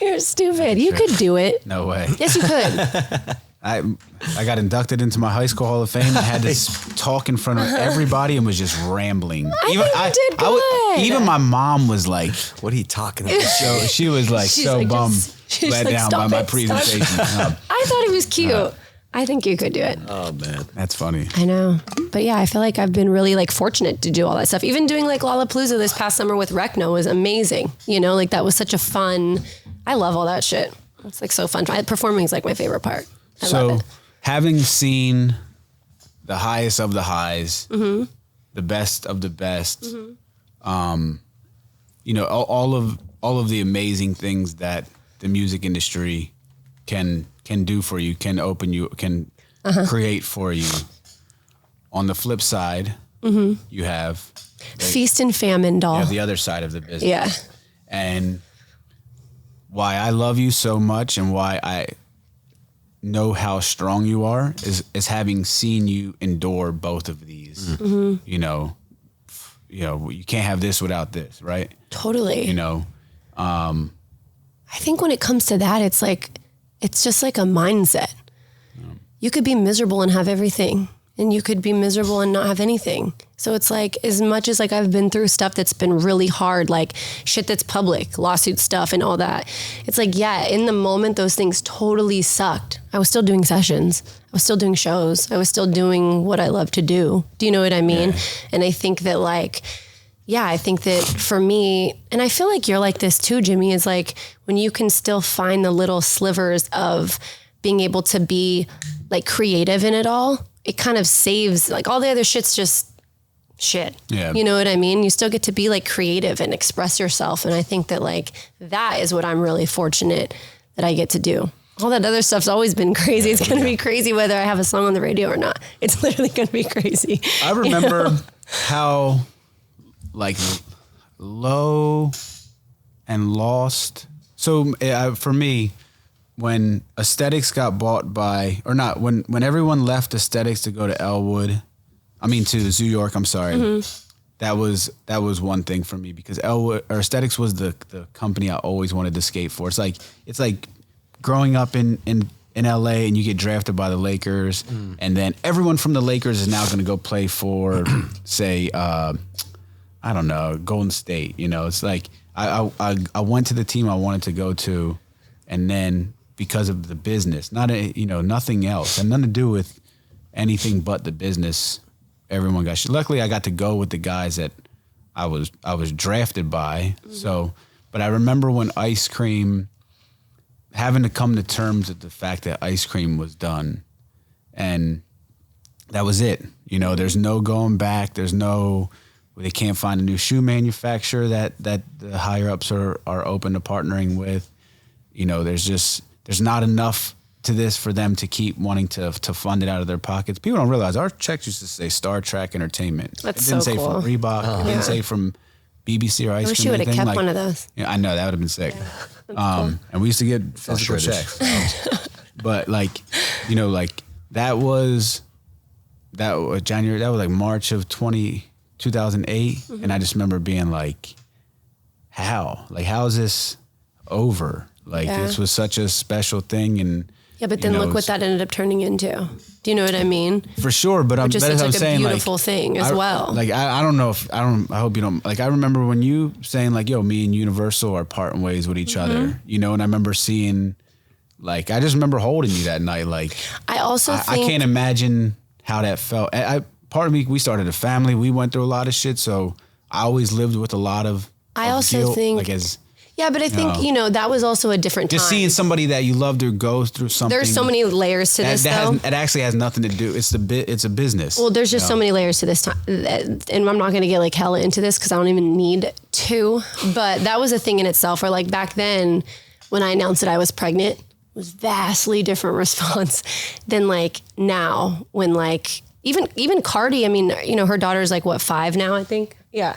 You're stupid. You could do it. No way. Yes, you could. I got inducted into my high school Hall of Fame and had to talk in front of everybody and was just rambling. I think you did good. Even my mom was like, What are you talking about? so she was like She's so like, bummed, she's let like, down "Stop by my it, stop it." presentation. I thought it was cute. I think you could do it. Oh man. That's funny. I know. But yeah, I feel like I've been really like fortunate to do all that stuff. Even doing like Lollapalooza this past summer with Recno was amazing. You know, like that was such a fun, I love all that shit. It's like so fun. Performing is like my favorite part. I love it. Having seen the highest of the highs, the best of the best, you know, all of the amazing things that the music industry can do for you, can open you, can create for you. On the flip side, you have Feast and famine, doll. you have the other side of the business. Yeah. And why I love you so much and why I know how strong you are is having seen you endure both of these. You know, you can't have this without this, right? Totally. You know, I think when it comes to that, it's like, it's just like a mindset. You could be miserable and have everything, and you could be miserable and not have anything. So it's like, as much as like I've been through stuff that's been really hard, like shit that's public, lawsuit stuff and all that. It's like, yeah, in the moment, those things totally sucked. I was still doing sessions. I was still doing shows. I was still doing what I love to do. Do you know what I mean? Yeah. And I think that like, yeah, I think that for me, and I feel like you're like this too, Jimmy, is like when you can still find the little slivers of being able to be like creative in it all, it kind of saves, like all the other shit's just shit. Yeah. You know what I mean? You still get to be like creative and express yourself. And I think that like, that is what I'm really fortunate that I get to do. All that other stuff's always been crazy. It's going to be crazy whether I have a song on the radio or not. It's literally going to be crazy. I remember how like low and lost. So for me, when Aesthetics got bought by, or not, when everyone left Aesthetics to go to to Zoo York, I'm sorry. That was one thing for me because Aesthetics was the company I always wanted to skate for. It's like growing up in LA and you get drafted by the Lakers and then everyone from the Lakers is now going to go play for say, I don't know, Golden State. You know, it's like I went to the team I wanted to go to, and then because of the business, nothing else, and nothing to do with anything but the business. Everyone got shit. Luckily, I got to go with the guys that I was drafted by. So, but I remember when Ice Cream, having to come to terms with the fact that Ice Cream was done, and that was it. You know, there's no going back. They can't find a new shoe manufacturer that the higher ups are open to partnering with. You know, there's not enough to this for them to keep wanting to fund it out of their pockets. People don't realize our checks used to say Star Trek Entertainment. That's it didn't so say cool. from Reebok. It didn't say from BBC or Ice Cream. I wish you would have kept one of those. Yeah, I know that would have been sick. Cool. And we used to get physical checks. But like, you know, like that was January. That was like March of 2008, and I just remember being like, how is this over? Like this was such a special thing, and yeah, but then look what that ended up turning into. Do you know what I mean? For sure, but I'm just that's what I'm like saying. A beautiful thing as well. Like I don't know if I hope you don't. Like I remember when you saying like, "Yo, me and Universal are parting ways with each other," you know, and I remember seeing, like, I just remember holding you that night. Like I also I can't imagine how that felt. Part of me, we started a family. We went through a lot of shit, so I always lived with a lot of. I also guilt, think. like as. Yeah, but I think, that was also a different time. Just seeing somebody that you loved or goes through something. There's so many layers to this, though. It actually has nothing to do. It's a business. Well, there's just so many layers to this time. And I'm not going to get like hella into this because I don't even need to. But that was a thing in itself where like back then when I announced that I was pregnant, it was vastly different response than like now when like even Cardi, I mean, her daughter's like 5 now, I think. Yeah.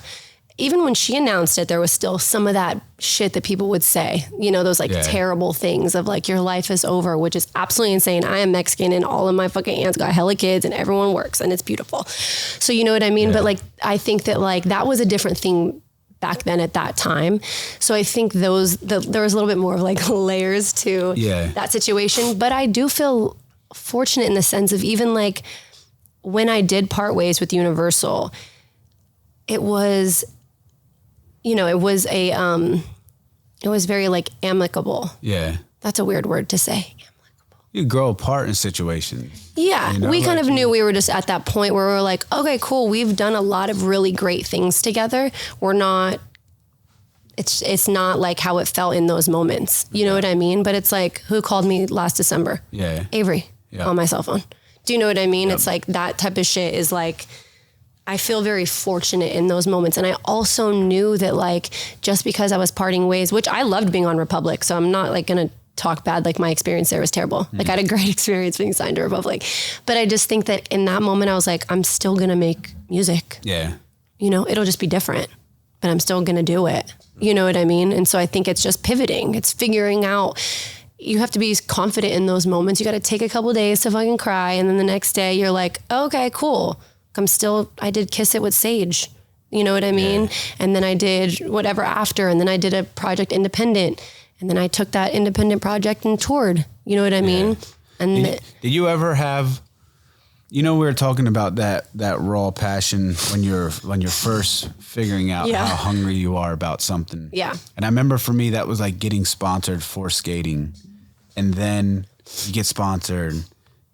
even when she announced it, there was still some of that shit that people would say, you know, those like terrible things of like, your life is over, which is absolutely insane. I am Mexican and all of my fucking aunts got hella kids and everyone works and it's beautiful. So you know what I mean? But like, I think that like, that was a different thing back then at that time. So I think there was a little bit more of like layers to that situation. But I do feel fortunate in the sense of even like when I did part ways with Universal, it was, you know, it was very like amicable. Yeah. That's a weird word to say. You grow apart in situations. Yeah. You know, we kind of knew we were just at that point where we're like, okay, cool. We've done a lot of really great things together. We're not, it's not like how it felt in those moments. You know what I mean? But it's like, who called me last December? Yeah. Avery on my cell phone. Do you know what I mean? It's like that type of shit is like, I feel very fortunate in those moments. And I also knew that like, just because I was parting ways, which I loved being on Republic. So I'm not like going to talk bad. Like my experience there was terrible. Like I had a great experience being signed to Republic, but I just think that in that moment I was like, I'm still going to make music. Yeah. You know, it'll just be different, but I'm still going to do it. You know what I mean? And so I think it's just pivoting. It's figuring out, you have to be confident in those moments. You got to take a couple of days to fucking cry. And then the next day you're like, okay, cool. I did Kiss It with Sage. You know what I mean? Yeah. And then I did whatever after. And then I did a project independent. And then I took that independent project and toured. You know what I mean? And did you ever have, you know, we were talking about that raw passion when you're first figuring out how hungry you are about something. Yeah. And I remember for me, that was like getting sponsored for skating. And then you get sponsored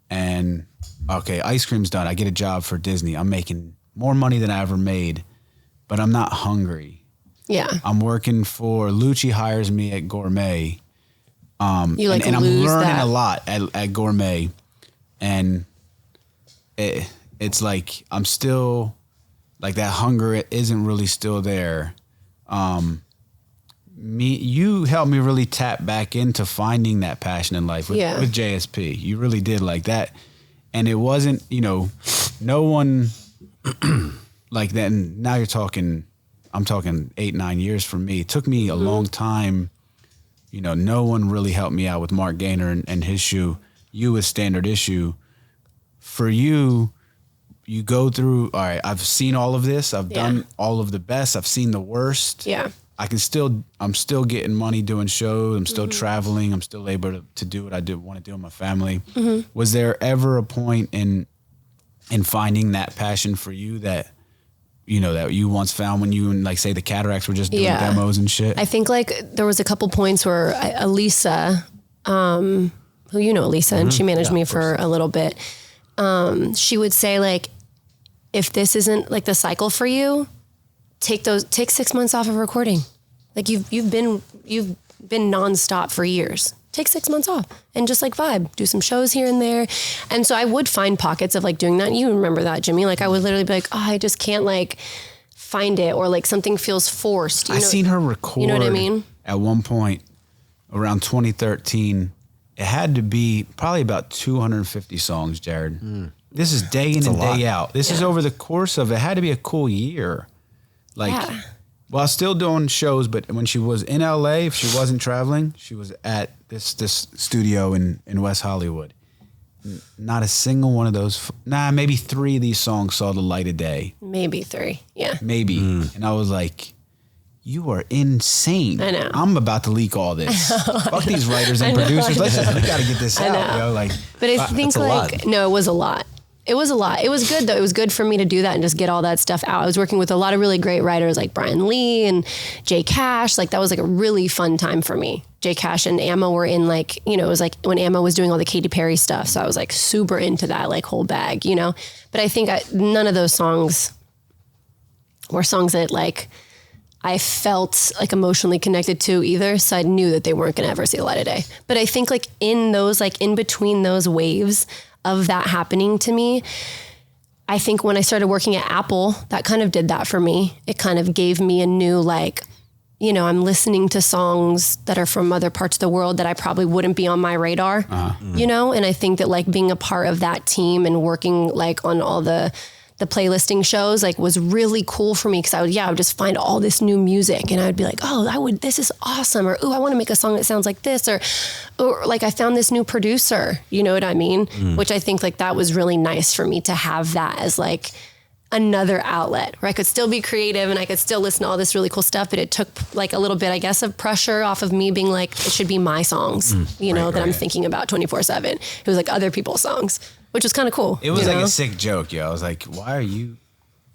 and okay, ice cream's done. I get a job for Disney. I'm making more money than I ever made, but I'm not hungry. Yeah. I'm working for Lucci hires me at Gourmet. And I'm learning a lot at Gourmet. And it's like I'm still like that hunger isn't really still there. You helped me really tap back into finding that passion in life with JSP. You really did like that. And it wasn't, you know, no one like that. And now I'm talking 8-9 years for me. It took me a long time. You know, no one really helped me out with Mark Gaynor and his shoe. You with Standard Issue. For you go through, all right, I've seen all of this. I've done all of the best. I've seen the worst. Yeah. I'm still getting money doing shows. I'm still traveling. I'm still able to do what I want to do with my family. Was there ever a point in finding that passion for you that, you know, that you once found when you and like say the Cataracts were just doing demos and shit? I think like there was a couple points where Elisa, who you know Elisa, and she managed me for a little bit. She would say like, if this isn't like the cycle for you, take 6 months off of recording. Like you've been nonstop for years. Take 6 months off and just like vibe, do some shows here and there. And so I would find pockets of like doing that. You remember that, Jimmy? Like I would literally be like, oh, I just can't like find it, or like something feels forced. I seen her record. You know what I mean? At one point around 2013, it had to be probably about 250 songs, Jarod. This is day in and day out. This is over the course of, it had to be a cool year. Like, while still doing shows, but when she was in LA, if she wasn't traveling, she was at this studio in West Hollywood. Not a single one of those, maybe 3 of these songs saw the light of day. Maybe 3, yeah. Maybe. And I was like, you are insane. I know. I'm about to leak all this. Fuck these writers and producers. We got to get this out. You know, like, but I think like, no, it was a lot. It was a lot. It was good though. It was good for me to do that and just get all that stuff out. I was working with a lot of really great writers like Brian Lee and Jay Cash. Like that was like a really fun time for me. Jay Cash and Amma were in like, you know, it was like when Amma was doing all the Katy Perry stuff. So I was like super into that like whole bag, you know, but I think none of those songs were songs that like I felt like emotionally connected to either. So I knew that they weren't going to ever see the light of day. But I think like in those, like in between those waves of that happening to me, I think when I started working at Apple, that kind of did that for me. It kind of gave me a new, like, you know, I'm listening to songs that are from other parts of the world that I probably wouldn't be on my radar, you know? And I think that like being a part of that team and working like on all the the playlisting shows like was really cool for me because I would just find all this new music and I would be like, oh, this is awesome. Or, oh, I want to make a song that sounds like this. Or like I found this new producer, you know what I mean? Which I think like that was really nice for me to have that as like another outlet where I could still be creative and I could still listen to all this really cool stuff. But it took like a little bit, I guess, of pressure off of me being like, it should be my songs, that I'm thinking about 24/7. It was like other people's songs, which was kind of cool. It was like a sick joke, yo. I was like, why are you,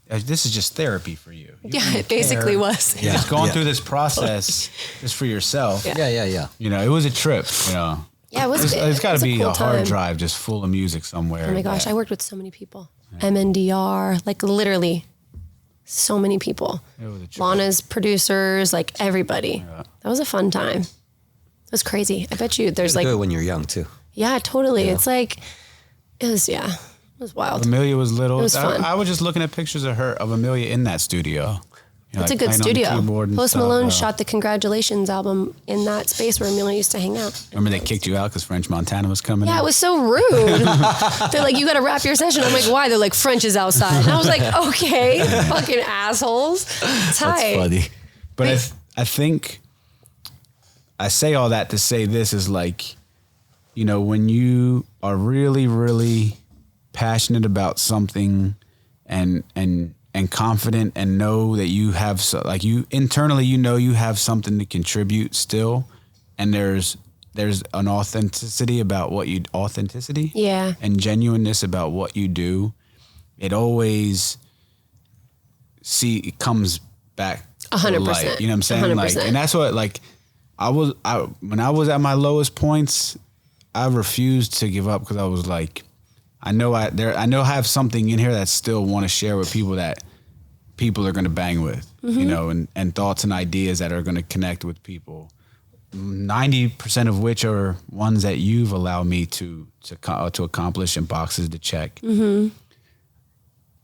this is just therapy for you. It basically was. Yeah. Just going through this process just for yourself. Yeah. You know, it was a trip, you know. Yeah, it was. It's got to be cool a hard time. drive just full of music somewhere. Oh my gosh, I worked with so many people. MNDR, like literally so many people. Lana's producers, like everybody. Yeah. That was a fun time. It was crazy. I bet you there's like. Do it when you're young too. Yeah, totally. Yeah. It's like, it was wild. Amelia was little. It was fun. I was just looking at pictures of Amelia in that studio. You know, it's like a good studio. Post Malone shot the Congratulations album in that space where Amelia used to hang out. Remember they kicked you out because French Montana was coming? Yeah, in? it was so rude. They're like, you got to wrap your session. I'm like, why? They're like, French is outside. And I was like, okay, fucking assholes. Tight. That's funny. But I think I say all that to say this is like, you know, when you are really, really passionate about something and confident and know that you have you internally, you know, you have something to contribute still. And there's an authenticity about what you and genuineness about what you do. It always it comes back 100%. You know what I'm saying? 100%. Like, and that's what, like, when I was at my lowest points, I refused to give up because I was like, I know I have something in here that I still want to share with people that people are going to bang with, you know, and thoughts and ideas that are going to connect with people. 90% of which are ones that you've allowed me to accomplish and boxes to check. Mm-hmm.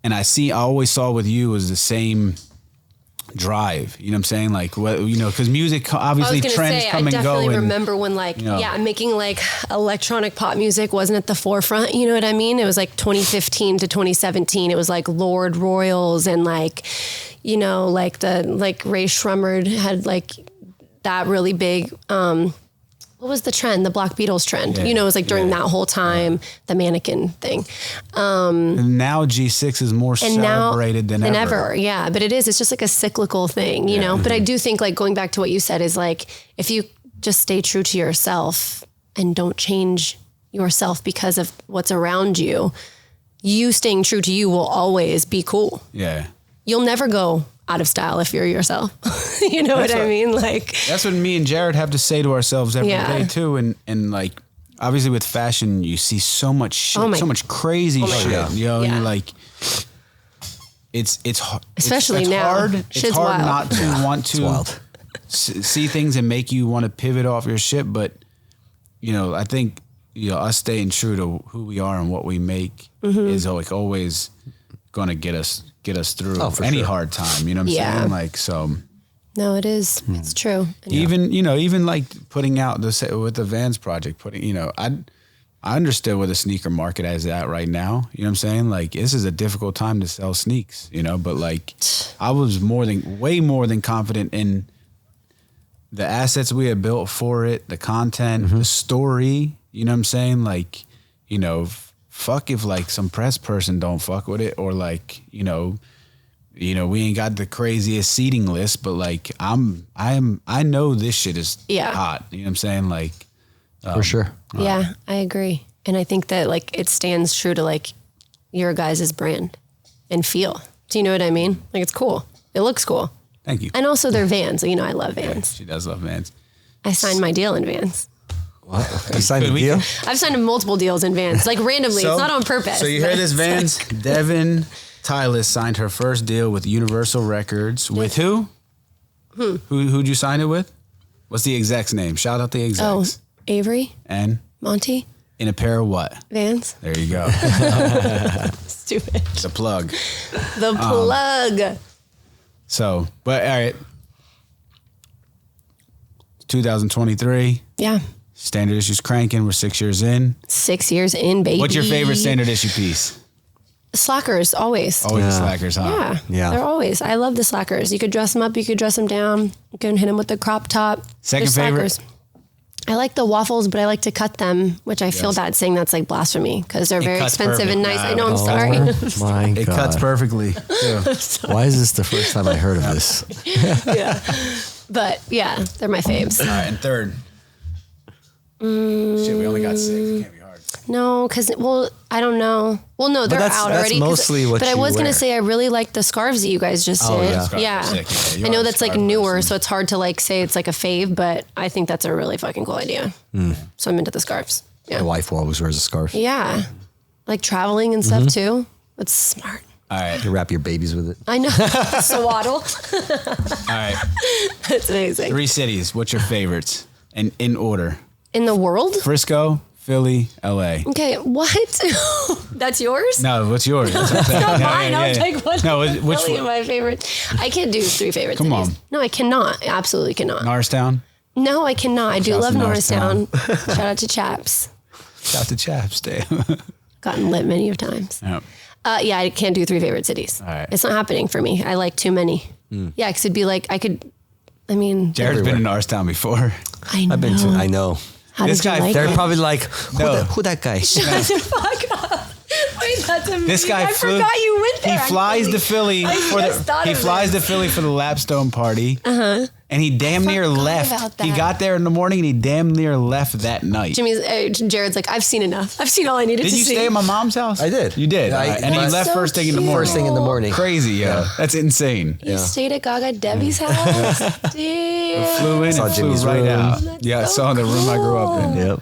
And I always saw with you was the same drive, you know what I'm saying? Like, what, you know, because music obviously trends come and go. I definitely remember when, like, making like electronic pop music wasn't at the forefront. You know what I mean? It was like 2015 to 2017. It was like Lord Royals and like, you know, like Ray Shremmerd had like that really big. What was the trend? The Black Beatles trend. Yeah, you know, it was like during that whole time, the mannequin thing. And now G6 is more celebrated than ever. Yeah, but it's just like a cyclical thing, you know? But I do think, like, going back to what you said is like, if you just stay true to yourself and don't change yourself because of what's around you, you staying true to you will always be cool. Yeah. You'll never go out of style if you're yourself. You know what I mean? Like, that's what me and Jarod have to say to ourselves every day too. And like, obviously with fashion, you see so much shit, so much crazy shit, you know, and you're like, it's especially now. Hard. It's hard not to want to see things and make you want to pivot off your shit. But, you know, I think, you know, us staying true to who we are and what we make is like always going to get us through any hard time, you know what I'm saying? Like, so. No, it is. It's true. Even like putting out with the Vans project, I understood where the sneaker market is at right now. You know what I'm saying? Like, this is a difficult time to sell sneaks, you know, but like I was way more than confident in the assets we had built for it, the content, the story, you know what I'm saying? Like, you know, fuck if like some press person don't fuck with it, or like, you know, we ain't got the craziest seating list, but like I know this shit is hot. You know what I'm saying? Like, for sure. Yeah, I agree. And I think that like it stands true to like your guys' brand and feel. Do you know what I mean? Like, it's cool. It looks cool. Thank you. And also they're Vans. You know, I love Vans. Yeah, she does love Vans. I signed my deal in Vans. What? You signed a deal? I've signed multiple deals in Vans, like randomly. It's not on purpose. So you hear this, Vans? Devin Tylis signed her first deal with Universal Records. With who? Who'd you sign it with? What's the exec's name? Shout out the execs. Oh, Avery. And? Monty. In a pair of what? Vans. There you go. Stupid. The plug. The plug. So, but all right. 2023. Yeah. Standard Issue's cranking. We're 6 years in. 6 years in, baby. What's your favorite standard issue piece? Slackers, always. Always the slackers, huh? Yeah. Yeah. They're always. I love the slackers. You could dress them up. You could dress them down. You can hit them with the crop top. Second They're favorite? slackers. I like the waffles, but I like to cut them, which I feel bad saying that's like blasphemy because they're very cuts expensive and perfect. nice. I know, I'm sorry. My It God. cuts perfectly. too. Why is this the first time I heard of this? Yeah. But yeah, they're my faves. All right, and third. Shit, we only got 6. It can't be hard. No, because, well, I don't know. Well, no, they're that's- out that's already. 'cause- mostly what But I you was going wear. to say I really like the scarves that you guys just Oh, did. yeah. Scarves Yeah. are sick, yeah. You I are know a that's like scarf newer, person. so it's hard to like say it's like a fave, but I think that's a really fucking cool idea. So I'm into the scarves. Yeah. My wife always wears a scarf. Yeah. Like traveling and stuff too. That's smart. All right, You wrap your babies with it. I know. Swaddle. all right. That's amazing. 3 cities. What's your favorites? And in order. In the world? Frisco, Philly, LA. Okay, what? That's yours? No, what's yours? That's what I'm saying. Not Yeah, mine. yeah, I'll yeah. take one. No, which Really one? my favorite. I can't do 3 favorite Come cities. on. No, I cannot. Absolutely cannot. Norristown? No, I cannot. I do Shouts love to Norristown. Shout out to Chaps. Shout to Chaps Day. Gotten lit many of times. Yeah. Yeah, I can't do 3 favorite cities. All right. It's not happening for me. I like too many. Yeah, because it'd be like, I mean, Jared's been in Norristown before. I know. I've been to. I know. How This did you guy- like They're it? probably like, No. who that guy? Shut the fuck up. Wait, that's amazing. This guy I flew. forgot you went there. He flies to Philly I for just thought the. He of flies this. to Philly for the Lapstone party. And he damn near forgot left. about He that. got there in the morning and he damn near left that night. Jared's like, I've seen enough. I've seen all I needed Did to you see. stay at my mom's house? I did. You did. Yeah, All right. And he that's left so first thing in the cute. morning. First thing in the morning. Crazy, yo. That's insane. You stayed at Gaga Debbie's house? Damn. Flew in Saw and flew Jimmy's right room. out. That's Yeah, I so saw in the room I grew up in. Yep.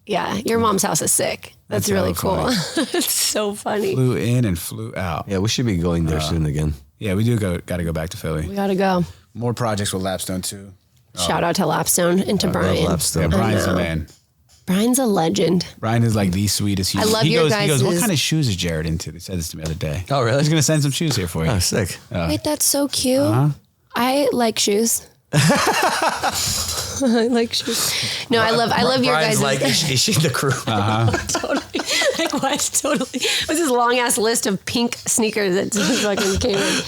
Yeah, your mom's house is sick. That's really hella cool. It's so funny. Flew in and flew out. Yeah, we should be going there soon again. Yeah, we do got to go back to Philly. We gotta go. More projects with Lapstone too. Shout out to Lapstone and to Brian. Lapstone. Yeah, Brian's I the know. man. Brian's a legend. Brian is like the sweetest human. I love he your goes, what guys's- kind of shoes is Jared into? They said this to me the other day. Oh, really? He's going to send some shoes here for you. Oh, sick. Wait, that's so cute. Uh-huh. I like shoes. I like shoes. No, I love your guys' Brian's like, is she the crew? totally. Like what? Totally. It was this long ass list of pink sneakers that just fucking came in.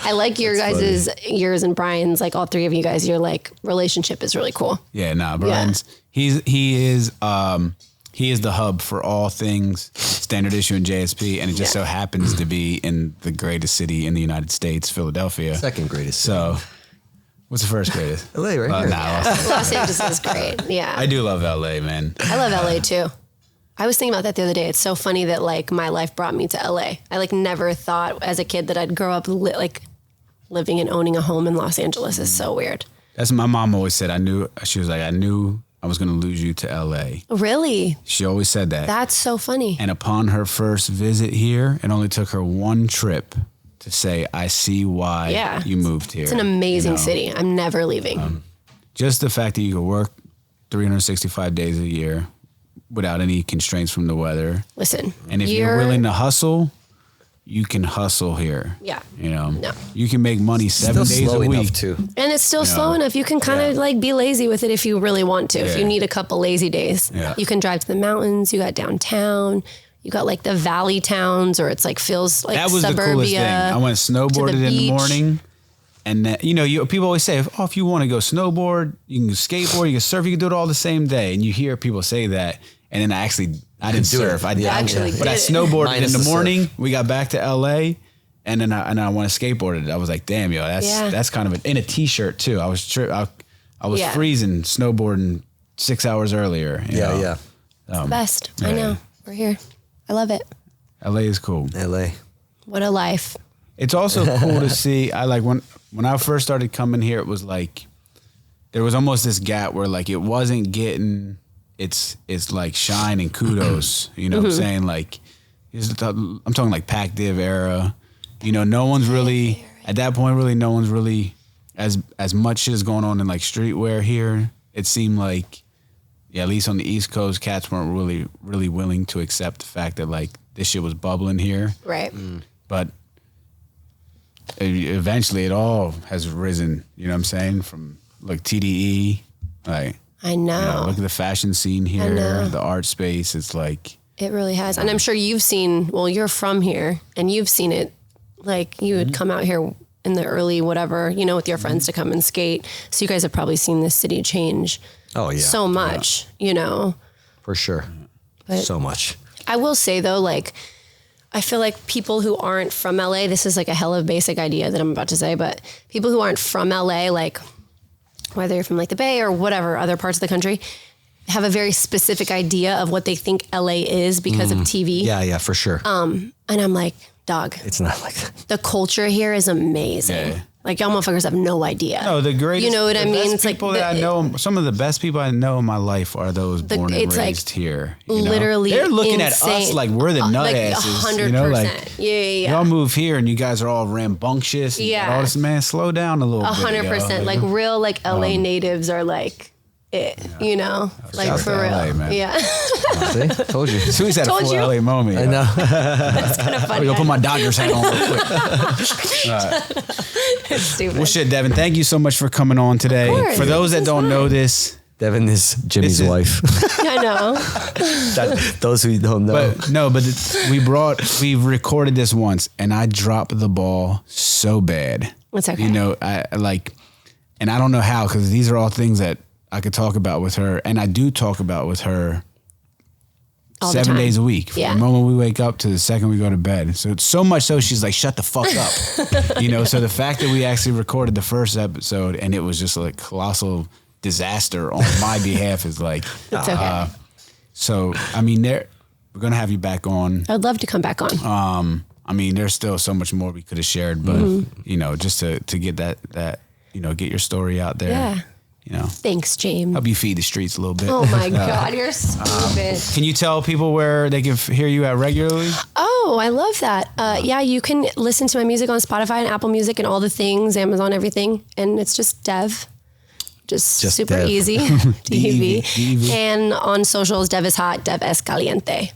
I like your guys' yours and Brian's, like all 3 of you guys, your like relationship is really cool. Yeah, nah, Brian's he is the hub for all things standard issue and JSP, and it just so happens to be in the greatest city in the United States, Philadelphia. Second greatest. So, what's the first greatest? LA, right here. Nah, Los Angeles is great. Yeah. I do love LA, man. I love LA too. I was thinking about that the other day. It's so funny that like my life brought me to LA. I like never thought as a kid that I'd grow up like living and owning a home in Los Angeles is so weird. That's what my mom always said. I knew I was going to lose you to LA. Really? She always said that. That's so funny. And upon her first visit here, it only took her one trip to say, I see why you moved here. It's an amazing You know? city. I'm never leaving. Just the fact that you could work 365 days a year without any constraints from the weather. Listen. And if you're willing to hustle, you can hustle here. Yeah. You know, No. you can make money 7 Still days slow a week. enough too. And it's still slow enough. You can kind of like be lazy with it if you really want to. If you Yeah. need a couple lazy days, Yeah. you can drive to the mountains. You got downtown. You got like the valley towns, or it's like feels like That was suburbia. the coolest thing. I went snowboarded in the beach. morning. And then, people always say, if you want to go snowboard, you can skateboard, you can surf, you can do it all the same day. And you hear people say that. And then I didn't do it. surf. I Yeah, actually but I did it. snowboarded Minus in the the morning. surf. We got back to LA, and then I went to skateboarded. I was like, damn, yo, that's kind of in a t-shirt too. I was Yeah. freezing snowboarding 6 hours earlier. you know? Yeah. Best. I know. We're here. I love it. LA is cool. LA. What a life. It's also cool to see. I like when I first started coming here, it was like there was almost this gap where like it wasn't getting its like shine and kudos. You know what I'm saying? Like I'm talking like Pac Div era. No one's really at that point. Really, no one's really as much shit is going on in like streetwear here. It seemed like, at least on the East Coast, cats weren't really willing to accept the fact that like this shit was bubbling here. Right. But eventually it all has risen, you know what I'm saying? From like TDE, like, I know. look at the fashion scene I here, know. the art space. It's like, It really has. And I'm sure you've seen, well, you're from here and you've seen it. Like you would come out here in the early whatever, you know, with your friends to come and skate. So you guys have probably seen this city change so much, you know. For sure. But so much. I will say though, like, I feel like people who aren't from LA, this is like a hella basic idea that I'm about to say, but people who aren't from LA, like whether you're from like the Bay or whatever, other parts of the country, have a very specific idea of what they think LA is because of TV. Yeah, for sure. And I'm like, dog, it's not like that. The culture here is amazing. Yeah. Like y'all motherfuckers have no idea. No, the greatest. You know what I mean? It's like people that I know. Some of the best people I know in my life are those born and raised here. You know? Literally, they're looking insane. at us like we're the nut like asses. 100%. You know, like yeah. y'all move here and you guys are all rambunctious. And Yeah. all this, man, slow down a little bit. 100%. Like real, like LA natives are like it. You know, like Shout for to real. LA, man. Yeah. See? Told you. So he's had a Told full you. LA moment. I know. That's kind of I'm funny. gonna put my Dodgers hat on real quick. It's stupid. Well, shit, Devin, thank you so much for coming on today. course. For those that This is don't fun. know this, Devin is Jimmy's This is- wife. I know. Those who don't know. we recorded this once and I dropped the ball so bad. It's okay. You know, I like, and I don't know how, because these are all things that I could talk about with her, and I do talk about with her All the 7 time. days a week. From Yeah. the moment we wake up to the second we go to bed. So it's so much so she's like, shut the fuck up. You know, so the fact that we actually recorded the first episode and it was just like colossal disaster on my behalf is like, It's okay. so, I mean, we're going to have you back on. I'd love to come back on. I mean, there's still so much more we could have shared, but you know, just to get that, you know, get your story out there. Yeah. You know, Thanks, James. help you feed the streets a little bit. Oh my God, you're stupid. Can you tell people where they can hear you at regularly? Oh, I love that. Yeah, you can listen to my music on Spotify and Apple Music and all the things, Amazon, everything. And it's just Dev. Just super Dev. easy. D-E-V. DV. And on socials, Dev is hot, Dev es caliente.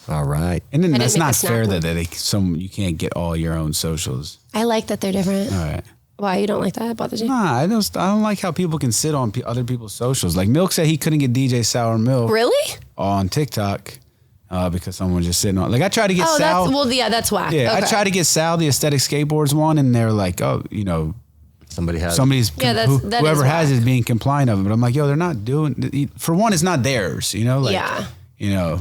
All right. And then I that's didn't make not a snap fair one. that you can't get all your own socials. I like that they're different. All right. Why, you don't like that? It bothers you? Nah, I don't like how people can sit on other people's socials. Like Milk said he couldn't get DJ Sour Milk Really? on TikTok because someone was just sitting on. Like I tried to get Oh, Sal. that's whack. Yeah, Okay. I tried to get Sal the Aesthetic Skateboards one, and they're like, oh, you know, Somebody's Yeah, that whoever is has it whack. is being compliant of it. But I'm like, yo, they're not doing. For one, it's not theirs. You know, like, Yeah. You know,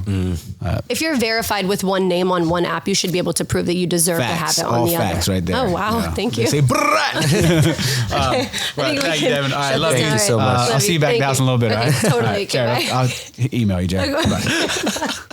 If you're verified with one name on one app, you should be able to prove that you deserve facts, to have it on all the facts other. right there. Oh, wow. You know, Thank they you. say, right, think we thank you, can Devin. All right, shut love this you. down. so much. Love I'll see you back at the Thank house in a little bit. Okay, all right? totally. All right, Okay, Jarod, bye. I'll email you, Jarod. Bye.